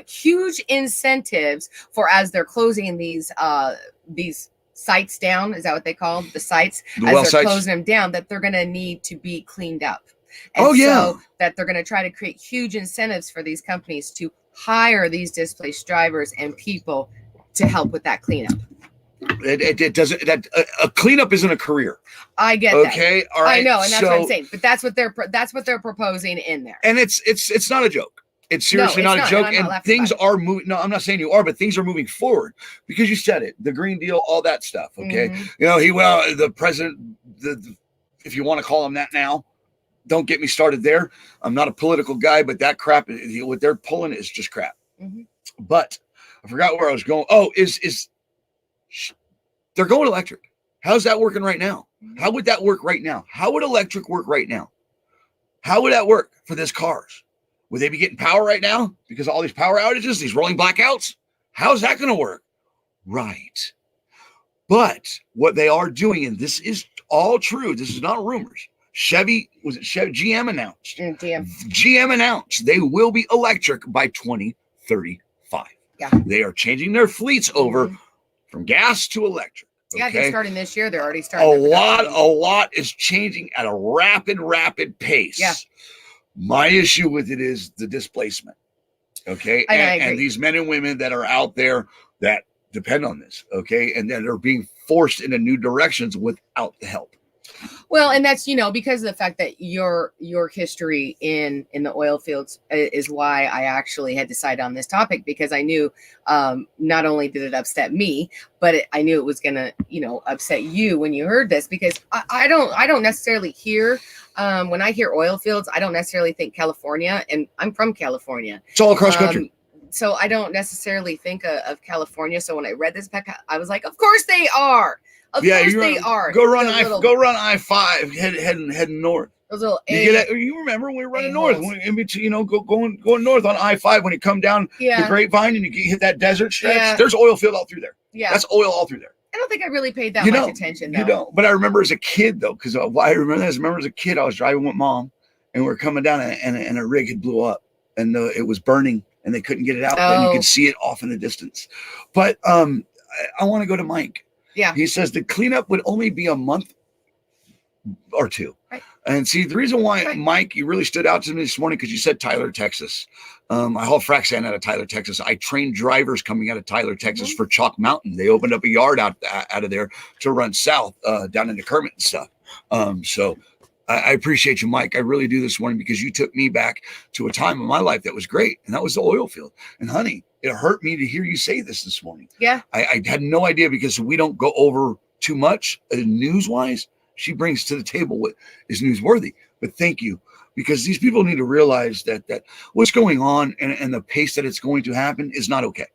huge incentives for, as they're closing these sites down. Is that what they call the sites? As they're closing them down, that they're going to need to be cleaned up. And so that they're going to try to create huge incentives for these companies to hire these displaced drivers and people to help with that cleanup. It doesn't. A cleanup isn't a career. I get that. Okay, all right. I know, and that's what I'm saying. But that's what they're proposing in there. And it's not a joke. It's seriously not a joke. And things are moving. No, I'm not saying you are, but things are moving forward because you said it. The Green Deal, all that stuff. Okay, the president. If you want to call him that now, don't get me started there. I'm not a political guy, but that crap, what they're pulling is just crap. But I forgot where I was going. Oh, they're going electric. How's that working right now? How would that work right now? How would electric work right now? How would that work for this cars? Would they be getting power right now because of all these power outages, these rolling blackouts? How's that going to work? Right. But what they are doing, and this is all true, this is not rumors. GM announced. GM announced they will be electric by 2035. Yeah. They are changing their fleets over from gas to electric. Yeah, they're starting this year. They're already starting. A lot is changing at a rapid pace. Yeah. My issue with it is the displacement. Okay. And these men and women that are out there that depend on this. Okay. And then they're being forced into new directions without the help. Well, and that's, because of the fact that your history in the oil fields is why I actually had decided on this topic, because I knew not only did it upset me, but I knew it was going to, upset you when you heard this, because I don't necessarily hear when I hear oil fields, I don't necessarily think California, and I'm from California. It's all across country. So I don't necessarily think of California. So when I read this back, I was like, of course they are. Of course they are. Go run I-5 heading north. Those little you remember when we were running north, in between, going north on I-5 when you come down the Grapevine and you hit that desert stretch. Yeah. There's oil field all through there. Yeah, that's oil all through there. I don't think I really paid that much attention, though. You don't. But I remember as a kid, though, because I remember as a kid, I was driving with Mom, and we were coming down, and a rig had blew up, and it was burning, and they couldn't get it out, and you could see it off in the distance. But I want to go to Mike. Yeah. He says the cleanup would only be a month or two. Right. And see, the reason why, Mike, you really stood out to me this morning, because you said Tyler, Texas. I haul frac sand out of Tyler, Texas. I trained drivers coming out of Tyler, Texas for Chalk Mountain. They opened up a yard out of there to run south down into Kermit and stuff. So I appreciate you, Mike. I really do this morning, because you took me back to a time in my life that was great, and that was the oil field. And honey, it hurt me to hear you say this morning. Yeah. I had no idea, because we don't go over too much news-wise she brings to the table what is newsworthy. But thank you, because these people need to realize that what's going on and the pace that it's going to happen is not okay.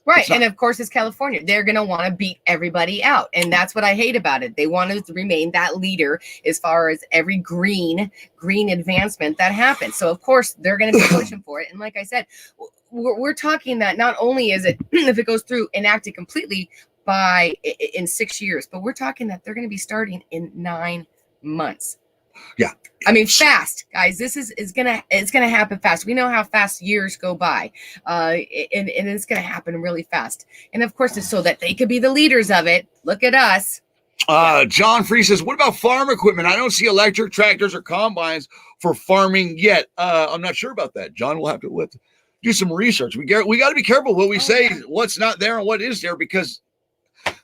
Right. And of course, it's California. They're going to want to beat everybody out. And that's what I hate about it. They want to remain that leader as far as every green advancement that happens. So, of course, they're going to be pushing for it. And like I said, we're talking that not only is it, if it goes through, enacted completely in 6 years, but we're talking that they're going to be starting in 9 months. Yeah. I mean, fast, guys. This it's gonna happen fast. We know how fast years go by, and it's gonna happen really fast. And of course, it's so that they could be the leaders of it. Look at us. John Free says, "What about farm equipment? I don't see electric tractors or combines for farming yet." I'm not sure about that, John. We'll have to do some research. We got to be careful what we say, what's not there and what is there, because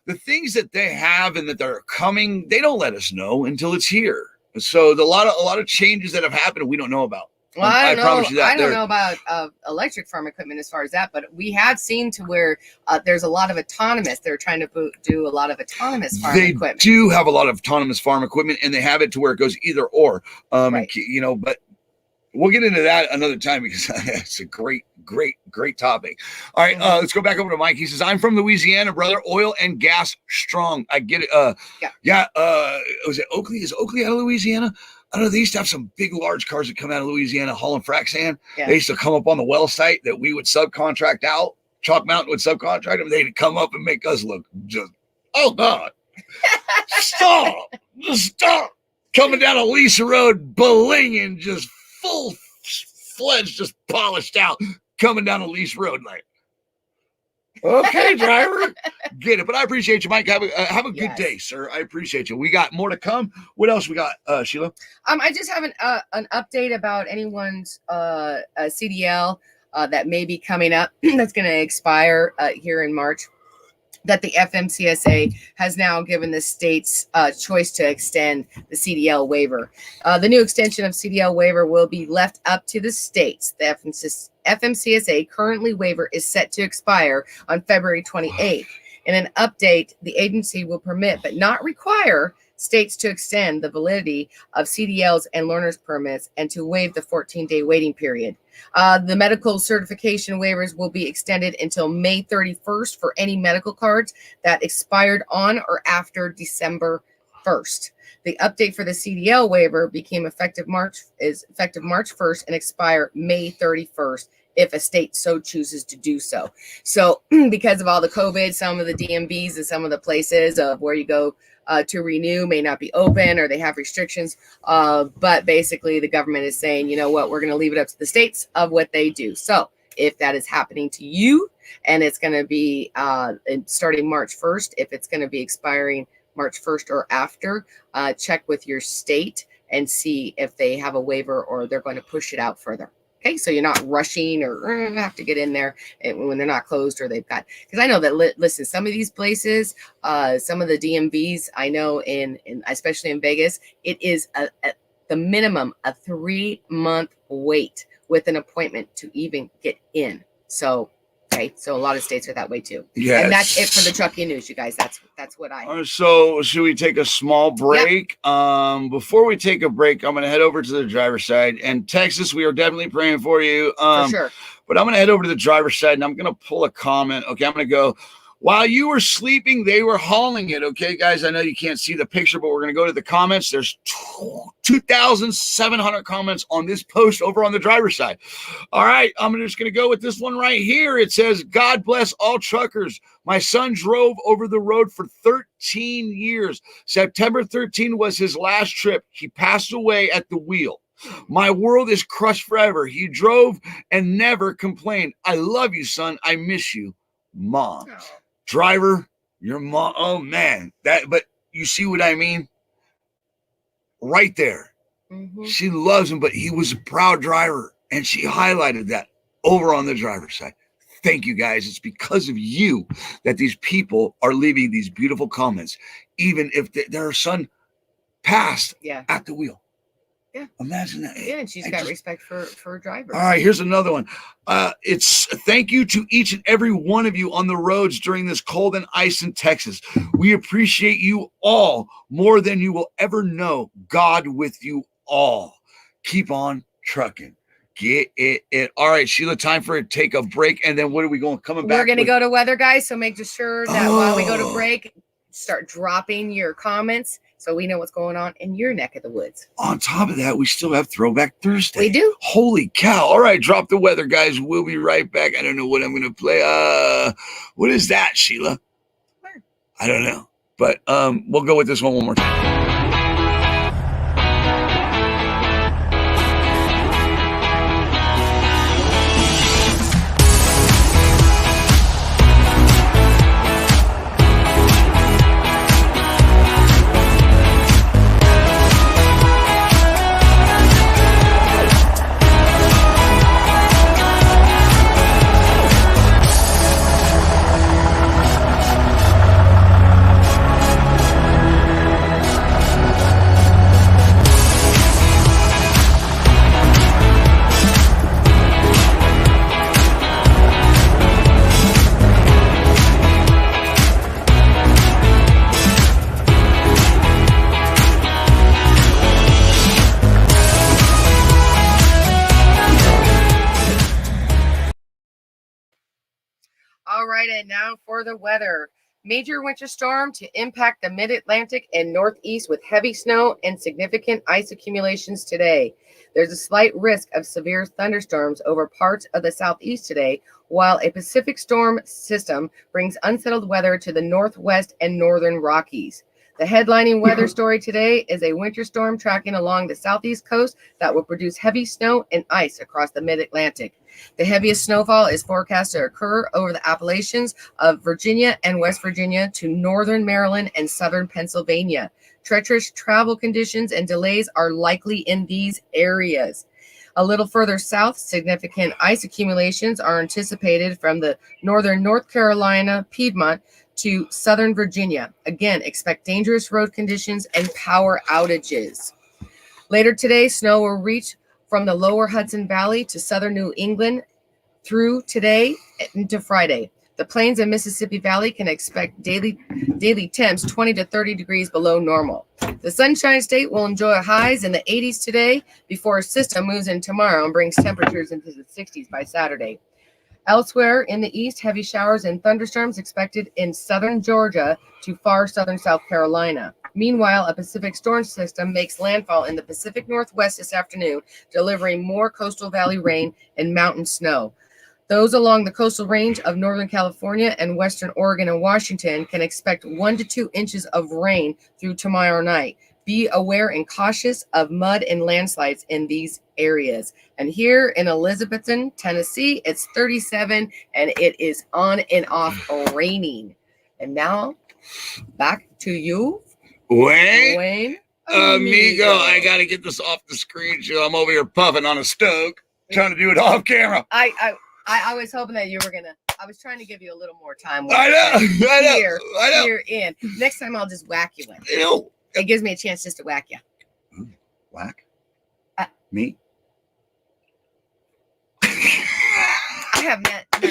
the things that they have and that they're coming, they don't let us know until it's here. So a lot of changes that have happened we don't know about. Well, I don't know about electric farm equipment as far as that, but we have seen to where there's a lot of autonomous. They're trying to do a lot of autonomous farm equipment. They do have a lot of autonomous farm equipment, and they have it to where it goes either or. Right. But we'll get into that another time because it's a great topic. All right, let's go back over to Mike. He says, "I'm from Louisiana, brother. Oil and gas strong. I get it." Was it Oakley? Is Oakley out of Louisiana? I don't know. They used to have some big, large cars that come out of Louisiana hauling frac sand. Yeah. They used to come up on the well site that we would subcontract out. Chalk Mountain would subcontract them. They'd come up and make us look just, oh God, stop, just stop. Coming down Elisa Road, blinging, just full-fledged, just polished out, coming down Elisa Road like, okay, driver, get it. But I appreciate you, Mike. Have a good day, sir. I appreciate you. We got more to come. What else we got, Sheila? I just have an update about anyone's CDL that may be coming up that's going to expire here in March. That the FMCSA has now given the states choice to extend the CDL waiver. The new extension of CDL waiver will be left up to the states. The FMCSA currently waiver is set to expire on February 28th. In an update, the agency will permit but not require states to extend the validity of CDLs and learner's permits and to waive the 14-day waiting period. The medical certification waivers will be extended until May 31st for any medical cards that expired on or after December 1st. The update for the CDL waiver became effective March 1st and expire May 31st if a state so chooses to do so. So because of all the COVID, some of the DMVs and some of the places of where you go to renew may not be open or they have restrictions. But basically the government is saying, you know what, we're going to leave it up to the states of what they do. So if that is happening to you and it's going to be starting March 1st, if it's going to be expiring March 1st or after, check with your state and see if they have a waiver or they're going to push it out further. Okay, so you're not rushing or have to get in there when they're not closed or they've got, because I know that, listen, some of these places, some of the DMVs, I know in especially in Vegas, it is the minimum a 3-month wait with an appointment to even get in. So, okay, so a lot of states are that way too. Yeah, and that's it for the trucking news, you guys. That's what I. So should we take a small break? Yep. Before we take a break, I'm going to head over to the driver's side. And Texas, we are definitely praying for you. For sure. But I'm going to head over to the driver's side and I'm going to pull a comment. Okay, I'm going to go. While you were sleeping, they were hauling it. Okay, guys, I know you can't see the picture, but we're going to go to the comments. There's 2,700 comments on this post over on the driver's side. All right, I'm just going to go with this one right here. It says, God bless all truckers. My son drove over the road for 13 years. September 13 was his last trip. He passed away at the wheel. My world is crushed forever. He drove and never complained. I love you, son. I miss you, Mom. Oh. Driver, your mom. Oh man, but you see what I mean? Right there. Mm-hmm. She loves him, but he was a proud driver. And she highlighted that over on the driver's side. Thank you guys. It's because of you that these people are leaving these beautiful comments, even if their son passed at the wheel. Yeah. Imagine that. Yeah, and she's got respect for drivers. All right, here's another one. It's thank you to each and every one of you on the roads during this cold and ice in Texas. We appreciate you all more than you will ever know. God with you all. Keep on trucking. Get it. All right, Sheila, time for a take a break. And then what are we going? Coming back. We're going to go to weather, guys. So make sure that while we go to break, start dropping your comments so we know what's going on in your neck of the woods. On top of that, we still have Throwback Thursday. We do. Holy cow. All right, drop the weather, guys. We'll be right back. I don't know what I'm going to play. What is that, Sheila? Where? I don't know. But we'll go with this one more time. All right, and now for the weather. Major winter storm to impact the mid-Atlantic and northeast with heavy snow and significant ice accumulations today. There's a slight risk of severe thunderstorms over parts of the southeast today, while a Pacific storm system brings unsettled weather to the northwest and northern Rockies. The headlining weather story today is a winter storm tracking along the southeast coast that will produce heavy snow and ice across the mid-Atlantic. The heaviest snowfall is forecast to occur over the Appalachians of Virginia and West Virginia to northern Maryland and southern Pennsylvania. Treacherous travel conditions and delays are likely in these areas. A little further south, significant ice accumulations are anticipated from the northern North Carolina, Piedmont, to southern Virginia. Again, expect dangerous road conditions and power outages. Later today, snow will reach from the lower Hudson Valley to southern New England through today into Friday. The plains and Mississippi Valley can expect daily temps 20 to 30 degrees below normal. The Sunshine State will enjoy highs in the 80s today before a system moves in tomorrow and brings temperatures into the 60s by Saturday. Elsewhere in the east, heavy showers and thunderstorms expected in southern Georgia to far southern South Carolina. Meanwhile, a Pacific storm system makes landfall in the Pacific Northwest this afternoon, delivering more coastal valley rain and mountain snow. Those along the coastal range of Northern California and Western Oregon and Washington can expect 1 to 2 inches of rain through tomorrow night. Be aware and cautious of mud and landslides in these areas. And here in Elizabethton, Tennessee, it's 37 and it is on and off raining. And now back to you, Wayne. Amigo, I got to get this off the screen. I'm over here puffing on a stoke, trying to do it off camera. I was hoping that you were gonna. I was trying to give you a little more time. I know. Here in. Next time I'll just whack you in. Ew. It gives me a chance just to whack you. Whack? Me? I have nothing.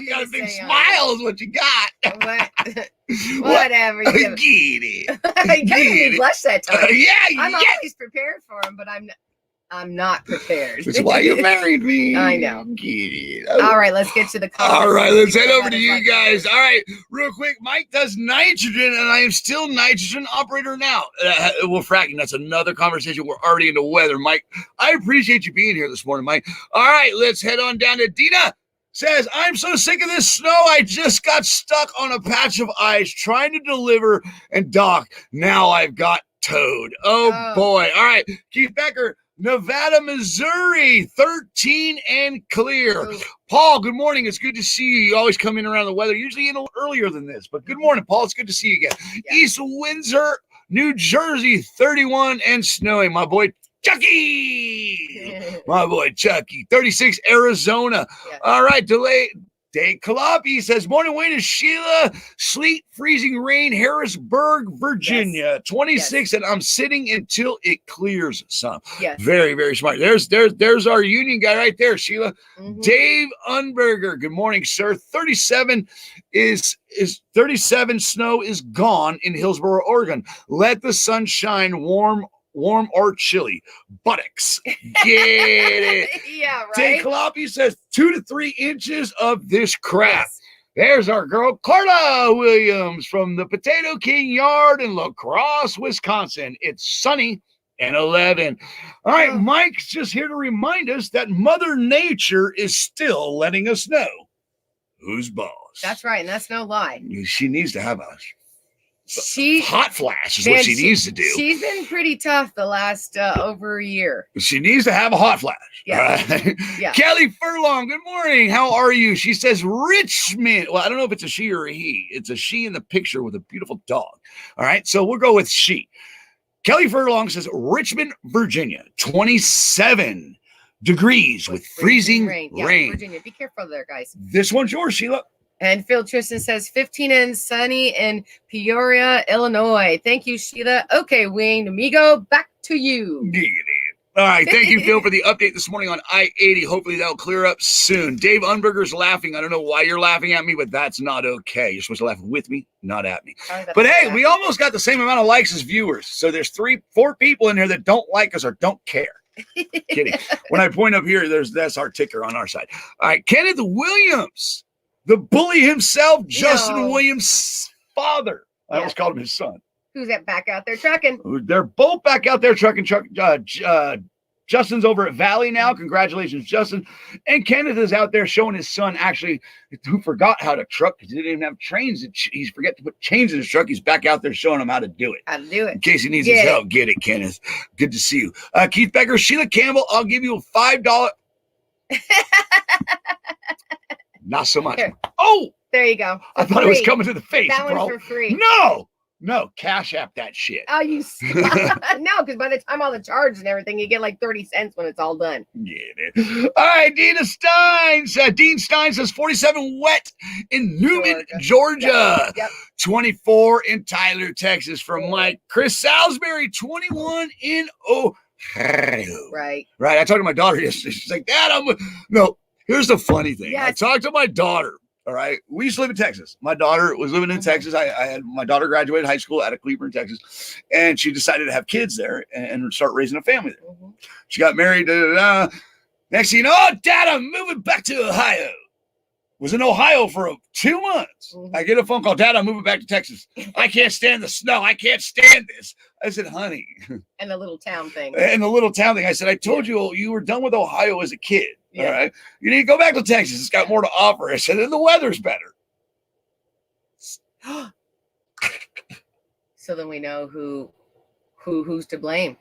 You got a big smile is what you got. What? Whatever. You get it. I gave me blush that time. I'm yeah. always prepared for him, but I'm not prepared. That's why you married me. I know. Get it. All right, let's get to the comments. All right, let's head over to you guys. All right, real quick. Mike does nitrogen, and I am still nitrogen operator now. Well, fracking, that's another conversation. We're already into weather. Mike, I appreciate you being here this morning, Mike. All right, let's head on down to Dina. Says, I'm so sick of this snow. I just got stuck on a patch of ice trying to deliver and dock. Now I've got towed. Oh. Boy. All right, Keith Becker. Nevada, Missouri, 13 and clear. Paul, good morning. It's good to see you. You always come in around the weather, usually a little earlier than this. But good morning, Paul. It's good to see you again. Yeah. East Windsor, New Jersey, 31 and snowing. My boy Chucky. My boy Chucky. 36, Arizona. Yeah. All right, Dave Kalapi says, morning, Wayne and Sheila. Sleet, freezing rain, Harrisburg, Virginia. 26, and I'm sitting until it clears some. Yes. Very, very smart. There's our union guy right there, Sheila. Dave Unberger. Good morning, sir. 37 is 37. Snow is gone in Hillsboro, Oregon. Let the sun shine, warm or chilly. Buttocks. Get it. Yeah, right. Dave Kalapi says 2 to 3 inches of this crap. Yes. There's our girl, Carla Williams from the Potato King Yard in La Crosse, Wisconsin. It's sunny and 11. All right, Mike's just here to remind us that Mother Nature is still letting us know who's boss. That's right, and that's no lie. She needs to have a hot flash is what she needs to do. She's been pretty tough the last over a year. She needs to have a hot flash. Yeah. Right? Yeah. Kelly Furlong, good morning. How are you? She says Richmond. Well, I don't know if it's a she or a he. It's a she in the picture with a beautiful dog. All right, so we'll go with she. Kelly Furlong says Richmond, Virginia, 27 degrees with freezing rain. Yeah, Virginia, be careful there, guys. This one's yours, Sheila. And Phil Tristan says 15 and sunny in Peoria, Illinois. Thank you, Sheila. Okay, Wayne, amigo, back to you. All right, thank you, Phil, for the update this morning on I-80. Hopefully that'll clear up soon. Dave Unberger's laughing. I don't know why you're laughing at me, but that's not okay. You're supposed to laugh with me, not at me. But hey, we almost got the same amount of likes as viewers. So there's 4 people in here that don't like us or don't care. Kidding. When I point up here, that's our ticker on our side. All right, Kenneth Williams. The bully himself, Justin Williams' father. I almost called him his son. Who's that back out there trucking? They're both back out there trucking. Justin's over at Valley now. Congratulations, Justin. And Kenneth is out there showing his son, actually, who forgot how to truck because he didn't even have trains. He's forget to put chains in his truck. He's back out there showing him how to do it. How to do it. In case he needs his help. Get it, Kenneth. Good to see you. Keith Becker, Sheila Campbell, I'll give you a $5. Not so much. Here. Oh, there you go. I thought it was coming to the face. That bro. one's for free. No, Cash App that shit. Oh, you no, because by the time all the charges and everything, you get like 30 cents when it's all done. Yeah. All right, Dean Stein says 47 wet in Newman, Georgia. Yep. 24 in Tyler, Texas from Mike. Chris Salisbury, 21 in Ohio. Right. I talked to my daughter yesterday. She's like, Dad, no. Here's the funny thing. Yes. I talked to my daughter. All right. We used to live in Texas. My daughter was living in Texas. I had my daughter graduated high school out of Cleveland, Texas, and she decided to have kids there and start raising a family there. She got married. Next thing you know, Dad, I'm moving back to Ohio. Was in Ohio for 2 months. I get a phone call. Dad, I'm moving back to Texas. I can't stand the snow. I can't stand this. I said, honey. And the little town thing. I said, I told you you were done with Ohio as a kid. Yeah. All right. You need to go back to Texas. It's got more to offer. I said, and the weather's better. So then we know who's to blame.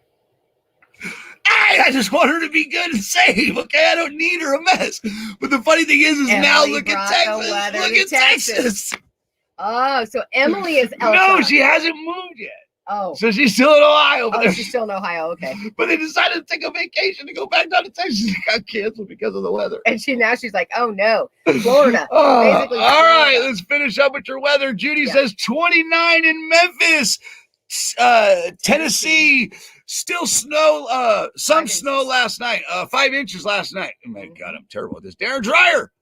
I just want her to be good and safe. Okay, I don't need her a mess. But the funny thing is Emily now look at Texas. Look at Texas. Oh, so Emily is Elsa. No, she hasn't moved yet. Oh. So she's still in Ohio. Oh, she's still in Ohio. Okay. But they decided to take a vacation to go back down to Texas. It got canceled because of the weather. And she's like, oh no, Florida. All right, let's finish up with your weather. Judy says 29 in Memphis, Tennessee. Still snow, some snow last night, 5 inches last night. Oh my God, I'm terrible at this. Darren Dreyer,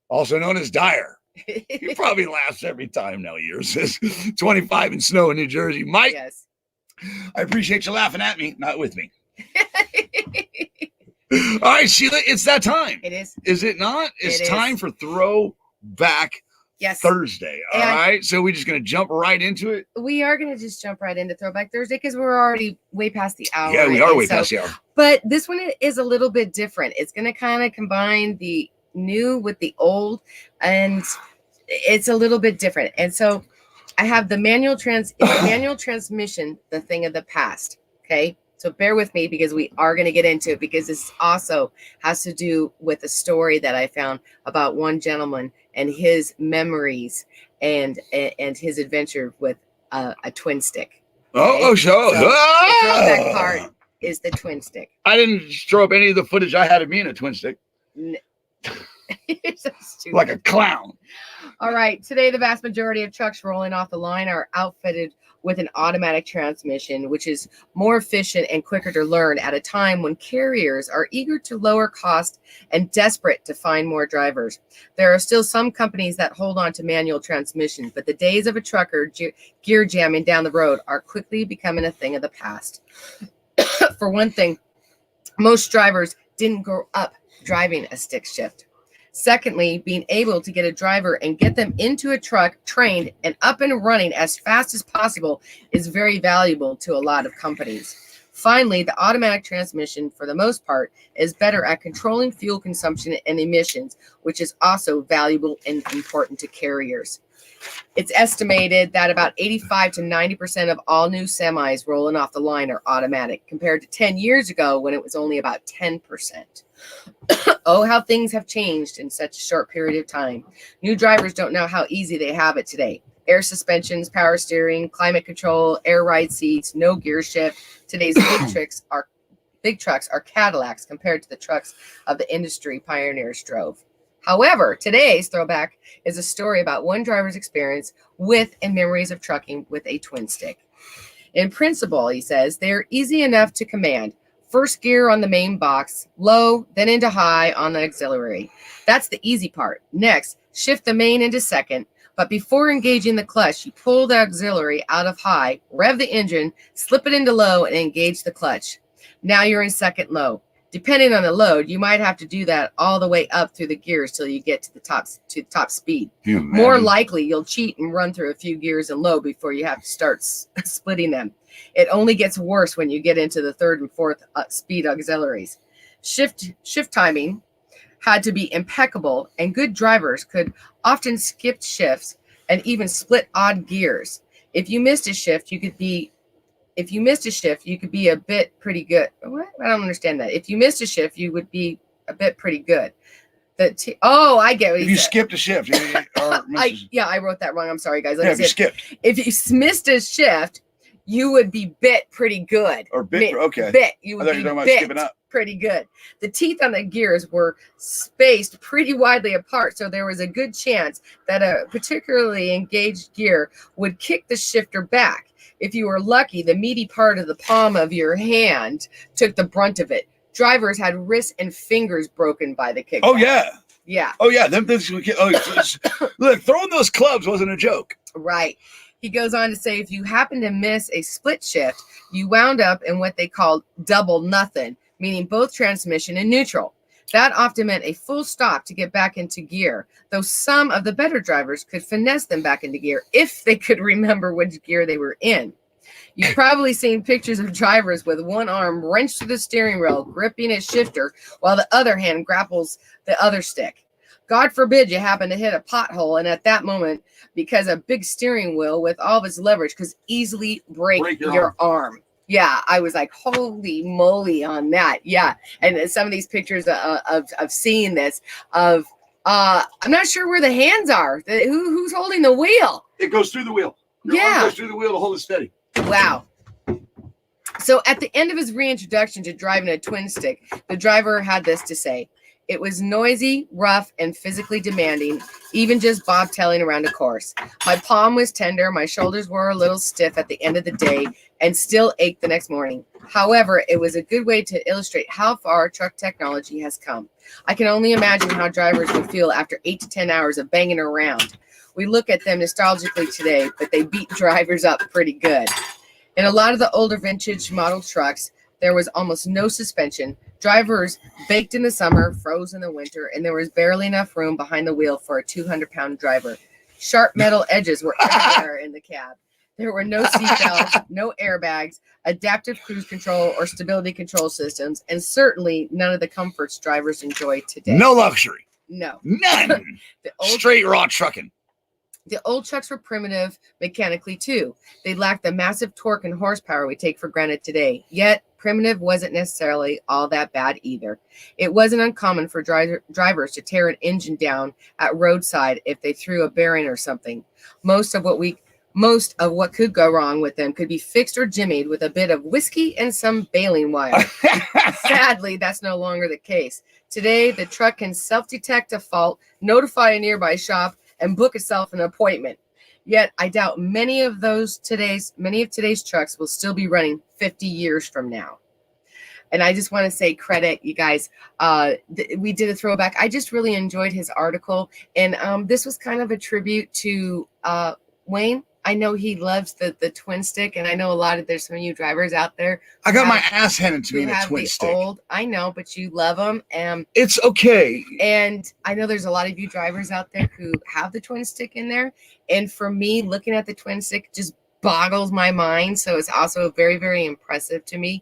also known as Dyer. He probably laughs every time now. Yours says 25 in snow in New Jersey. Mike, yes. I appreciate you laughing at me, not with me. All right, Sheila, it's that time. It is. Is it not? It's time for Throwback Thursday. All right. So we're just going to jump right into it. We are going to just jump right into Throwback Thursday because we're already way past the hour. Yeah, we are way past the hour. But this one is a little bit different. It's going to kind of combine the new with the old, and it's a little bit different. And so I have the manual transmission, the thing of the past. Okay. So bear with me because we are going to get into it because this also has to do with a story that I found about one gentleman and his memories and his adventure with a twin stick. Okay? So the throwback part is the twin stick. I didn't throw up any of the footage I had of me in a twin stick. You're so stupid. Like a clown. All right. Today, the vast majority of trucks rolling off the line are outfitted with an automatic transmission, which is more efficient and quicker to learn at a time when carriers are eager to lower cost and desperate to find more drivers. There are still some companies that hold on to manual transmissions, but the days of a trucker gear jamming down the road are quickly becoming a thing of the past. For one thing, most drivers didn't grow up driving a stick shift. Secondly, being able to get a driver and get them into a truck, trained and up and running as fast as possible is very valuable to a lot of companies. Finally, the automatic transmission, for the most part, is better at controlling fuel consumption and emissions, which is also valuable and important to carriers. It's estimated that about 85 to 90% of all new semis rolling off the line are automatic, compared to 10 years ago when it was only about 10%. Oh, how things have changed in such a short period of time. New drivers don't know how easy they have it today. Air suspensions, power steering, climate control, air ride seats, no gear shift. Today's big trucks are Cadillacs compared to the trucks of the industry pioneers drove. However, today's throwback is a story about one driver's experience with and memories of trucking with a twin stick. In principle, he says, they're easy enough to command. First gear on the main box, low, then into high on the auxiliary. That's the easy part. Next, shift the main into second, but before engaging the clutch, you pull the auxiliary out of high, rev the engine, slip it into low, and engage the clutch. Now you're in second low. Depending on the load, you might have to do that all the way up through the gears till you get to the top speed. More likely, you'll cheat and run through a few gears in low before you have to start splitting them. It only gets worse when you get into the third and fourth speed auxiliaries. Shift timing had to be impeccable, and good drivers could often skip shifts and even split odd gears. If you missed a shift, you could be a bit pretty good. What? I don't understand that. If you missed a shift, you would be a bit pretty good. I get what he said. If you skipped a shift. I wrote that wrong. I'm sorry, guys. If you skipped. If you missed a shift, you would be bit pretty good. Or bit, okay. Bit. You would I thought you were talking about skipping up. Pretty good. The teeth on the gears were spaced pretty widely apart, so there was a good chance that a particularly engaged gear would kick the shifter back. If you were lucky, the meaty part of the palm of your hand took the brunt of it. Drivers had wrists and fingers broken by the kick. Oh, yeah. Yeah. Oh, yeah. Look, throwing those clubs wasn't a joke. Right. He goes on to say, if you happen to miss a split shift, you wound up in what they called double nothing, meaning both transmission and neutral. That often meant a full stop to get back into gear, though some of the better drivers could finesse them back into gear if they could remember which gear they were in. You've probably seen pictures of drivers with one arm wrenched to the steering wheel, gripping a shifter, while the other hand grapples the other stick. God forbid you happen to hit a pothole, and at that moment, because a big steering wheel with all of its leverage could easily break your arm. Yeah, I was like, holy moly on that. Yeah. And some of these pictures of seeing this, I'm not sure where the hands are. Who's holding the wheel? It goes through the wheel. Your arm goes through the wheel to hold it steady. Wow. So at the end of his reintroduction to driving a twin stick, the driver had this to say. It was noisy, rough, and physically demanding, even just bobtailing around a course. My palm was tender, my shoulders were a little stiff at the end of the day, and still ached the next morning. However, it was a good way to illustrate how far truck technology has come. I can only imagine how drivers would feel after 8 to 10 hours of banging around. We look at them nostalgically today, but they beat drivers up pretty good. In a lot of the older vintage model trucks, there was almost no suspension. Drivers baked in the summer, froze in the winter, and there was barely enough room behind the wheel for a 200-pound driver. Sharp metal edges were everywhere in the cab. There were no seatbelts, no airbags, adaptive cruise control, or stability control systems, and certainly none of the comforts drivers enjoy today. No luxury. No. None. Straight raw trucking. The old trucks were primitive mechanically too. They lacked the massive torque and horsepower we take for granted today. Yet, primitive wasn't necessarily all that bad either. It wasn't uncommon for drivers to tear an engine down at roadside if they threw a bearing or something. Most of what we Most of what could go wrong with them could be fixed or jimmied with a bit of whiskey and some baling wire. Sadly, that's no longer the case. Today, the truck can self-detect a fault, notify a nearby shop, and book itself an appointment. Yet, I doubt many of today's trucks will still be running 50 years from now. And I just want to say credit, you guys. We did a throwback. I just really enjoyed his article. And this was kind of a tribute to Wayne. I know he loves the twin stick. And I know there's some of you drivers out there. I got my ass handed to me in a twin stick. I know, but you love them. It's okay. And I know there's a lot of you drivers out there who have the twin stick in there. And for me, looking at the twin stick just boggles my mind. So it's also very, very impressive to me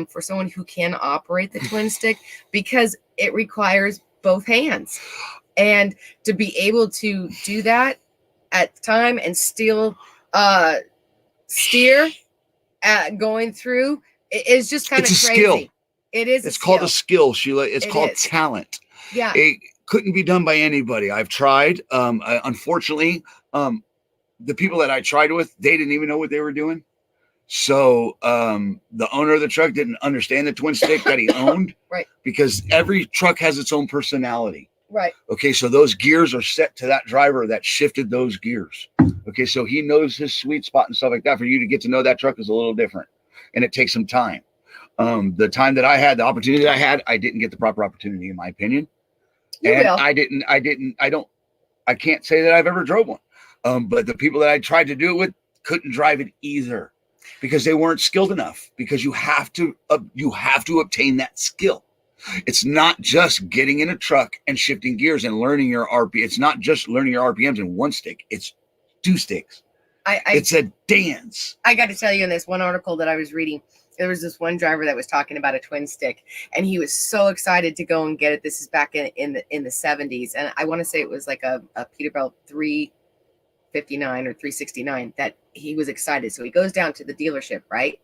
for someone who can operate the twin stick, because it requires both hands. And to be able to do that at the time and still steer going through, is just kind of crazy. Skill. It is. It's called a skill, Sheila. It's called talent. Yeah. It couldn't be done by anybody. I've tried. Unfortunately, the people that I tried with, they didn't even know what they were doing. So the owner of the truck didn't understand the twin stick that he owned. Right. Because every truck has its own personality. Right. Okay, so those gears are set to that driver that shifted those gears. Okay, so he knows his sweet spot and stuff like that. For you to get to know that truck is a little different, and it takes some time. The time that I had, the opportunity that I didn't get the proper opportunity, in my opinion. I can't say that I've ever drove one. But the people that I tried to do it with couldn't drive it either, because they weren't skilled enough. Because you have to obtain that skill. It's not just getting in a truck and shifting gears and learning your RPM. It's not just learning your RPMs in one stick. It's two sticks. It's a dance. I got to tell you, in this one article that I was reading, there was this one driver that was talking about a twin stick, and he was so excited to go and get it. This is back in the 70s, and I want to say it was like a Peterbilt 359 or 369 that he was excited. So he goes down to the dealership, right?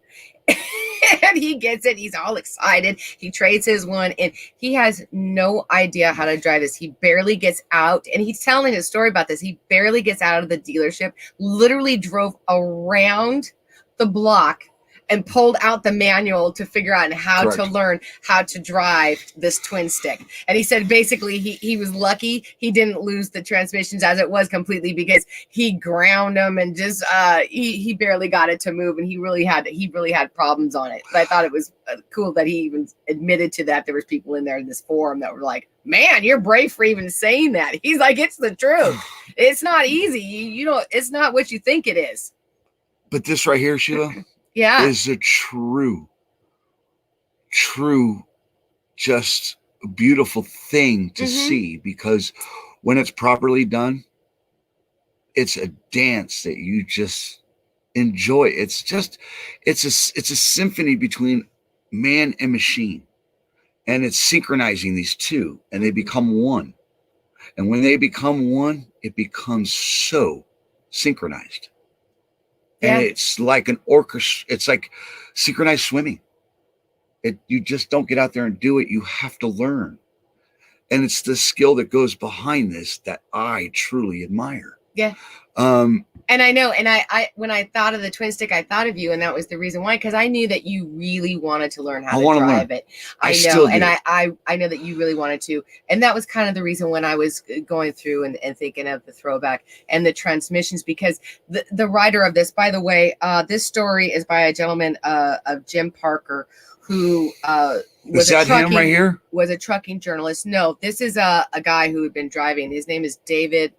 And he gets it. He's all excited. He trades his one, and he has no idea how to drive this. He barely gets out, and he's telling his story about this. He barely gets out of the dealership, literally drove around the block and pulled out the manual to figure out how to learn how to drive this twin stick. And he said basically he was lucky he didn't lose the transmissions as it was completely, because he ground them and just he barely got it to move, and he really had problems on it. But I thought it was cool that he even admitted to that. There was people in there in this forum that were like, "Man, you're brave for even saying that." He's like, "It's the truth. It's not easy. You know, it's not what you think it is." But this right here, Sheila, is a true, just a beautiful thing to see, because when it's properly done, it's a dance that you just enjoy. It's a symphony between man and machine, and it's synchronizing these two, and they become one. And when they become one, it becomes so synchronized. And it's like an orchestra. It's like synchronized swimming. You just don't get out there and do it. You have to learn. And it's the skill that goes behind this that I truly admire. Yeah. And I know, and I when I thought of the twin stick, I thought of you, and that was the reason why, because I knew that you really wanted to learn how to drive it. I know, and I know that you really wanted to, and that was kind of the reason when I was going through and thinking of the throwback and the transmissions, because the writer of this, by the way, this story is by a gentleman of Jim Parker, who was a trucking journalist. No, this is a guy who had been driving. His name is David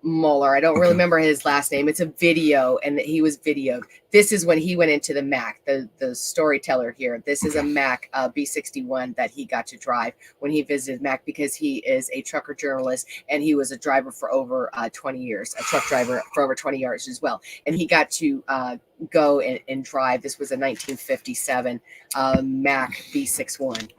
Muller. I don't really remember his last name. It's a video, and he was videoed. This is when he went into the Mac, the storyteller here. This is a Mac B61 that he got to drive when he visited Mac, because he is a trucker journalist, and he was a driver for over 20 years, a truck driver for over 20 years as well. And he got to go and drive. This was a 1957 Mac B61.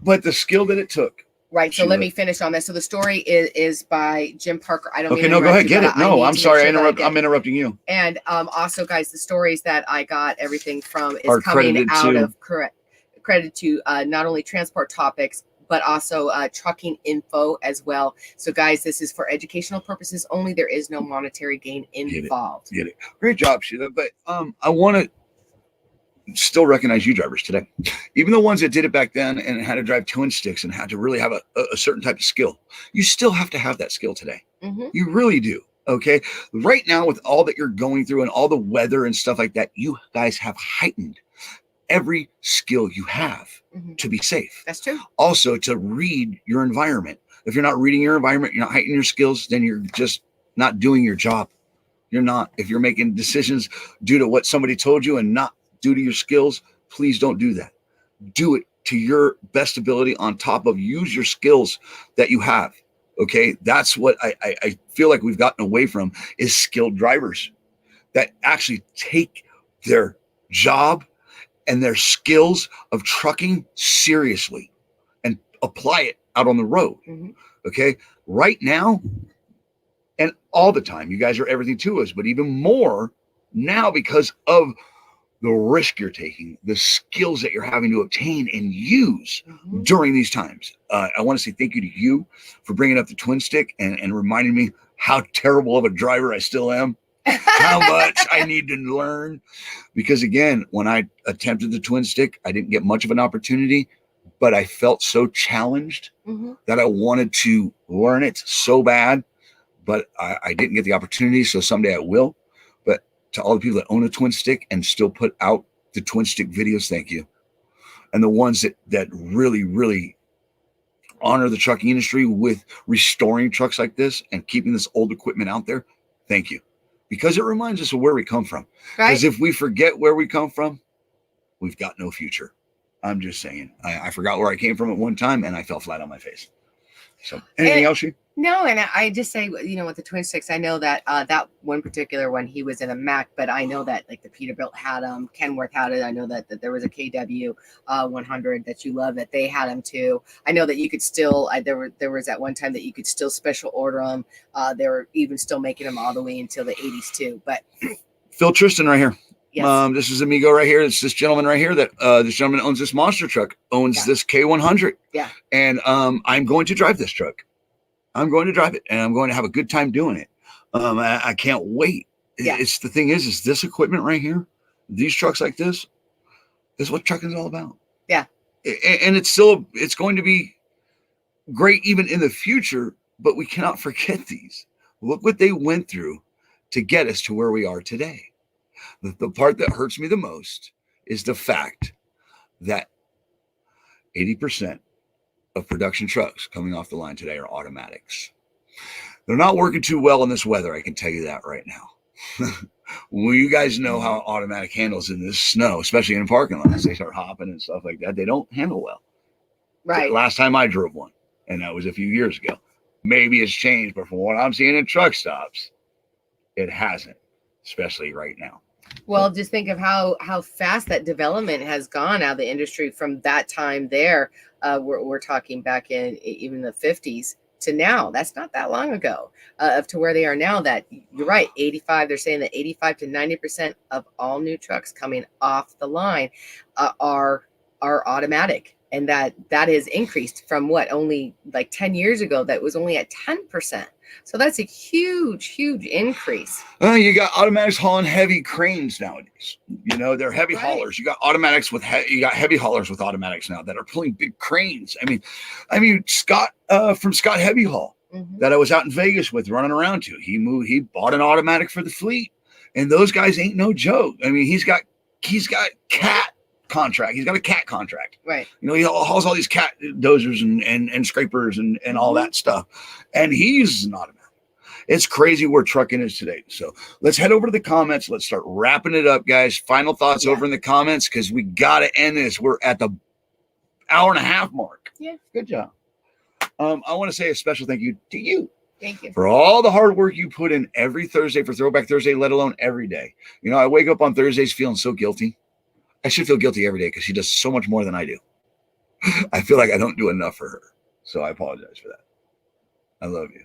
But the skill that it took. Right. So let me finish on this. So the story is by Jim Parker. I don't mean to go ahead. Get it. No, I'm sorry. I'm interrupting you. And also, guys, the stories that I got everything from is coming out of credited to not only Transport Topics, but also trucking info as well. So guys, this is for educational purposes only. There is no monetary gain involved. Get it. Great job, Sheila. But I want to still recognize you drivers today, even the ones that did it back then and had to drive twin sticks and had to really have a certain type of skill. You still have to have that skill today. You really do. Okay. Right now, with all that you're going through and all the weather and stuff like that, you guys have heightened every skill you have to be safe. That's true. Also, to read your environment. If you're not reading your environment, you're not heightening your skills, then you're just not doing your job. You're not. If you're making decisions due to what somebody told you and not due to your skills, please don't do that. Do it to your best ability on top of use your skills that you have. Okay. That's what I feel like we've gotten away from is skilled drivers that actually take their job and their skills of trucking seriously and apply it out on the road. Okay. Right now and all the time, you guys are everything to us, but even more now because of the risk you're taking, the skills that you're having to obtain and use during these times. I want to say thank you to you for bringing up the twin stick and reminding me how terrible of a driver I still am, how much I need to learn. Because again, when I attempted the twin stick, I didn't get much of an opportunity, but I felt so challenged that I wanted to learn it so bad, but I didn't get the opportunity. So someday I will. To all the people that own a twin stick and still put out the twin stick videos, thank you. And the ones that really, really honor the trucking industry with restoring trucks like this and keeping this old equipment out there, thank you. Because it reminds us of where we come from. Because if we forget where we come from, we've got no future. I'm just saying. I forgot where I came from at one time and I fell flat on my face. So anything else, you? No, and I just say, with the twin sticks, I know that that one particular one, he was in a Mac, but I know that like the Peterbilt had them, Kenworth had it. I know that there was a KW 100 that you love that they had them too. I know that you could still, there was at one time that you could still special order them. They were even still making them all the way until the 80s too. But Phil Tristan right here. Yes. This is Amigo right here. It's this gentleman right here that this gentleman owns this monster truck, owns this K100. Yeah. And I'm going to drive this truck. I'm going to drive it and I'm going to have a good time doing it. I can't wait. Yeah. It's the thing is this equipment right here, these trucks like this is what trucking is all about. Yeah. And it's going to be great even in the future, but we cannot forget these. Look what they went through to get us to where we are today. The part that hurts me the most is the fact that 80% of production trucks coming off the line today are automatics. They're not working too well in this weather. I can tell you that right now. Well, you guys know how automatic handles in this snow, especially in parking lots. They start hopping and stuff like that. They don't handle well. Right. Last time I drove one, and that was a few years ago. Maybe it's changed, but from what I'm seeing in truck stops, it hasn't, especially right now. Well, just think of how fast that development has gone out of the industry from that time there. We're talking back in even the 50s to now. That's not that long ago to where they are now. That you're right, 85. They're saying that 85 to 90% of all new trucks coming off the line are automatic, and that has increased from what only like 10 years ago. That was only at 10%. So that's a huge increase. You got automatics hauling heavy cranes nowadays. They're heavy haulers. You got automatics you got heavy haulers with automatics now that are pulling big cranes. I mean, Scott from Scott Heavy Haul that I was out in Vegas with running around to. He bought an automatic for the fleet, and those guys ain't no joke. I mean, he's got cat contract. He's got a cat contract. Right. He hauls all these cat dozers and scrapers and all that stuff. And he uses an automatic. It's crazy where trucking is today. So let's head over to the comments. Let's start wrapping it up, guys. Final thoughts over in the comments because we got to end this. We're at the hour and a half mark. Yeah. Good job. I want to say a special thank you to you. Thank you. For all the hard work you put in every Thursday for Throwback Thursday, let alone every day. I wake up on Thursdays feeling so guilty. I should feel guilty every day because she does so much more than I do. I feel like I don't do enough for her. So I apologize for that. I love you.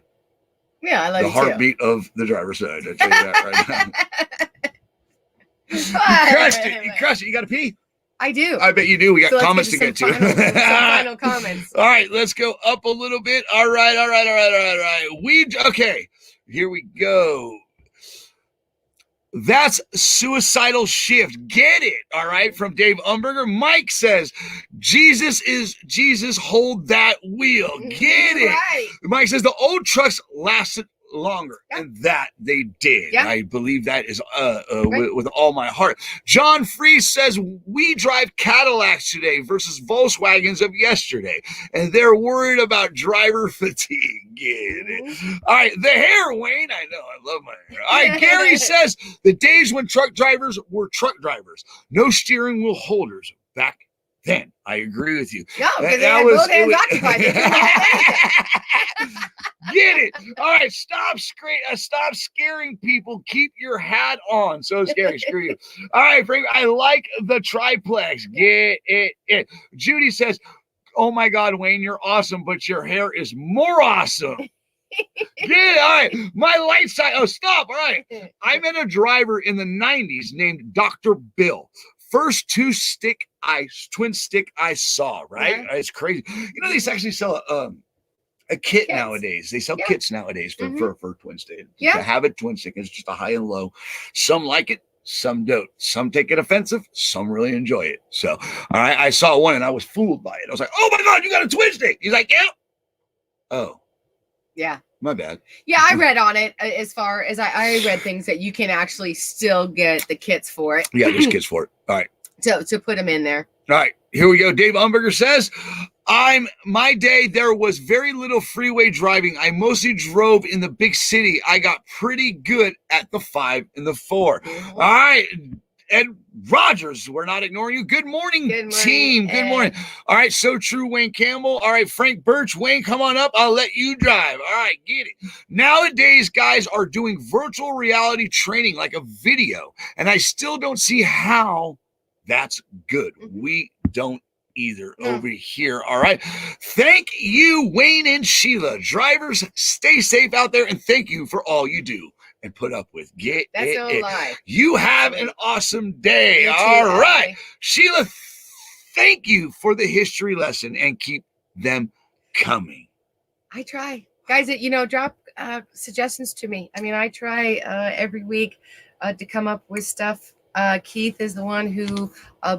Yeah, I love you too. The heartbeat of the driver's side. I tell you that right now. You crushed it. You got to pee. I do. I bet you do. We got So let's comments to get get to to. some final comments. All right, let's go up a little bit. All right. Okay, here we go. That's suicidal shift. Get it. All right. From Dave Umberger. Mike says, Jesus is Jesus. Hold that wheel. Get it. Right. Mike says the old trucks lasted longer, and that they did. I believe that is with all my heart. John Freese says we drive Cadillacs today versus Volkswagens of yesterday, and they're worried about driver fatigue. Get it. All right, the hair, Wayne. I know, I love my hair. All right, Gary says the days when truck drivers were truck drivers, no steering wheel holders back then. I agree with you. No, because they had both hands occupied. Get it. All right, stop scaring people. Keep your hat on. So scary. Screw you. All right, Frank, I like the triplex. Get it. Judy says, oh my God, Wayne, you're awesome, but your hair is more awesome. Yeah, all right. My light side. Oh, stop. All right. I met a driver in the 90s named Dr. Bill. First twin stick I saw, right? Yeah. It's crazy. You know, they actually sell a kit nowadays. They sell kits nowadays for twin stick. Yeah. To have a twin stick, it's just a high and low. Some like it, some don't. Some take it offensive, some really enjoy it. So, all right, I saw one and I was fooled by it. I was like, oh my God, you got a twin stick. He's like, yeah. Oh. Yeah. My bad. Yeah, I read on it as far as I read things that you can actually still get the kits for it. Yeah, there's kits for it. All right. To put them in there. All right, here we go. Dave Umberger says, my day, there was very little freeway driving. I mostly drove in the big city. I got pretty good at the 5 and the 4. All right. Ed Rogers, we're not ignoring you. Good morning, team. Good morning. All right, so true, Wayne Campbell. All right, Frank Birch. Wayne, come on up. I'll let you drive. All right, get it. Nowadays, guys are doing virtual reality training like a video, and I still don't see how that's good. We don't either over here. All right. Thank you, Wayne and Sheila. Drivers, stay safe out there, and thank you for all you do and put up with. That's no lie. You have an awesome day. All right. Sheila, thank you for the history lesson and keep them coming. I try. Guys, drop suggestions to me. I mean, I try every week to come up with stuff. Keith is the one who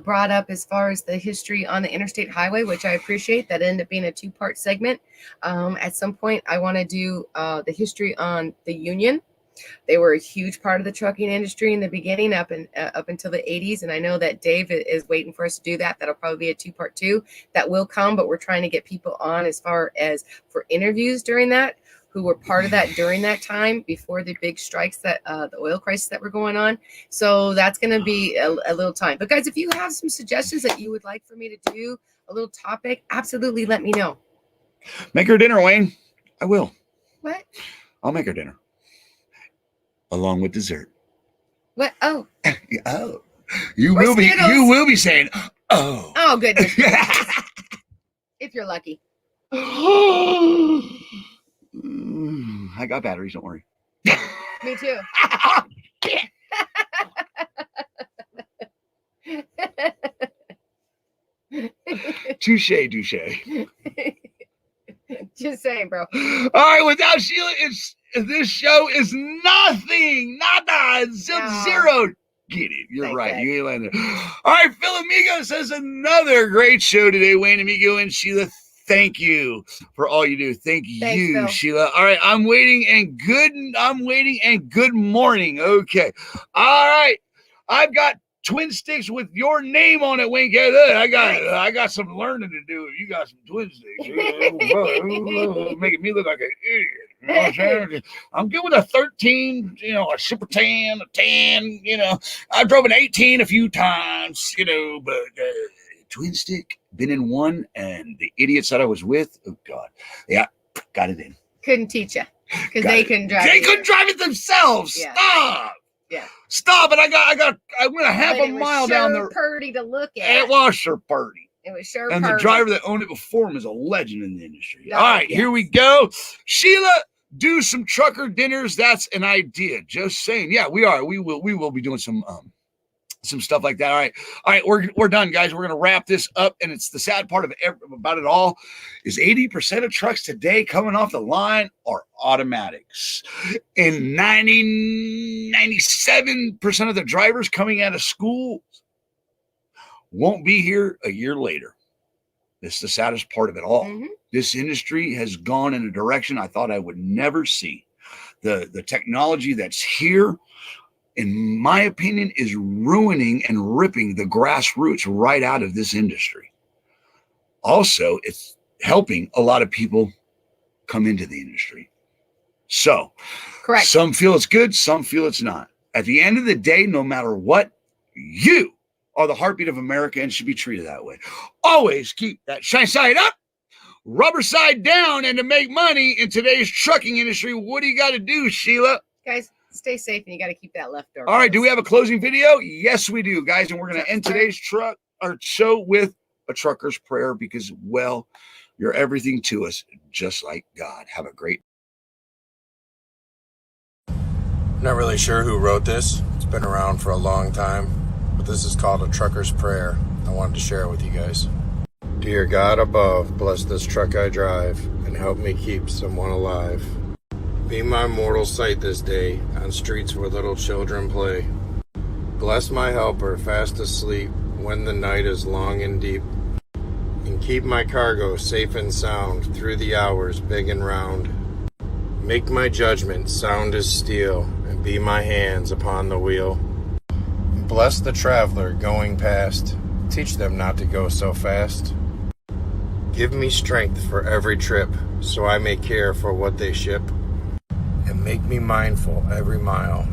brought up as far as the history on the interstate highway, which I appreciate. That ended up being a 2-part segment. At some point, I want to do the history on the union. They were a huge part of the trucking industry in the beginning up until the 80s. And I know that Dave is waiting for us to do that. That'll probably be a 2-part 2 that will come, but we're trying to get people on as far as for interviews during that, who were part of that during that time before the big strikes that the oil crisis that were going on. So that's going to be a little time. But guys, if you have some suggestions that you would like for me to do a little topic, absolutely let me know. Make her dinner, Wayne. I will. What? I'll make her dinner. Along with dessert. What? Oh. Oh. You will be saying, oh. Oh, goodness. If you're lucky. I got batteries, don't worry. Me too. Touche. Just saying, bro. All right, without Sheila, this show is nothing. Nada. Zero. Get it. You're right. You ain't lying there. All right, Phil Amigo says another great show today. Wayne Amigo and Sheila, thank you for all you do. Thanks, you, Phil. Sheila. All right, I'm waiting and good morning. Okay. All right. I've got twin sticks with your name on it, Wayne. I got some learning to do. If you got some twin sticks, making me look like an idiot. You know what I'm saying? I'm good with a 13, a super tan, a 10. I drove an 18 a few times, but twin stick, been in one, and the idiots that I was with, oh God, yeah, got it in. Couldn't teach you because they couldn't drive. They couldn't drive it themselves. Yeah. Stop. Yeah. Stop it. I went a half a mile down there. Pretty to look at. It was sure pretty. It was sure and pretty. The driver that owned it before him is a legend in the industry. All right, here we go. Sheila, do some trucker dinners. That's an idea. Just saying. Yeah, we are. We will be doing some some stuff like that. All right, we're done, guys. We're gonna wrap this up, and it's the sad part of about it all is 80% of trucks today coming off the line are automatics, and 97% of the drivers coming out of school won't be here a year later. This is the saddest part of it all. Mm-hmm. This industry has gone in a direction I thought I would never see. The technology that's here, in my opinion, is ruining and ripping the grassroots right out of this industry. Also, it's helping a lot of people come into the industry. So, correct. Some feel it's good, some feel it's not. At the end of the day, no matter what, you are the heartbeat of America and should be treated that way. Always keep that shine side up, rubber side down, and to make money in today's trucking industry, what do you got to do, Sheila? Guys, stay safe, and you got to keep that left door. All right, do we have a closing video? Yes, we do, guys, and we're going to end today's show with a trucker's prayer because, well, you're everything to us, just like God. Have a great Not really sure who wrote this. It's been around for a long time. But this is called a trucker's prayer. I wanted to share it with you guys. Dear God above, bless this truck I drive and help me keep someone alive. Be my mortal sight this day on streets where little children play. Bless my helper fast asleep when the night is long and deep. And keep my cargo safe and sound through the hours big and round. Make my judgment sound as steel and be my hands upon the wheel. Bless the traveler going past. Teach them not to go so fast. Give me strength for every trip so I may care for what they ship. And make me mindful every mile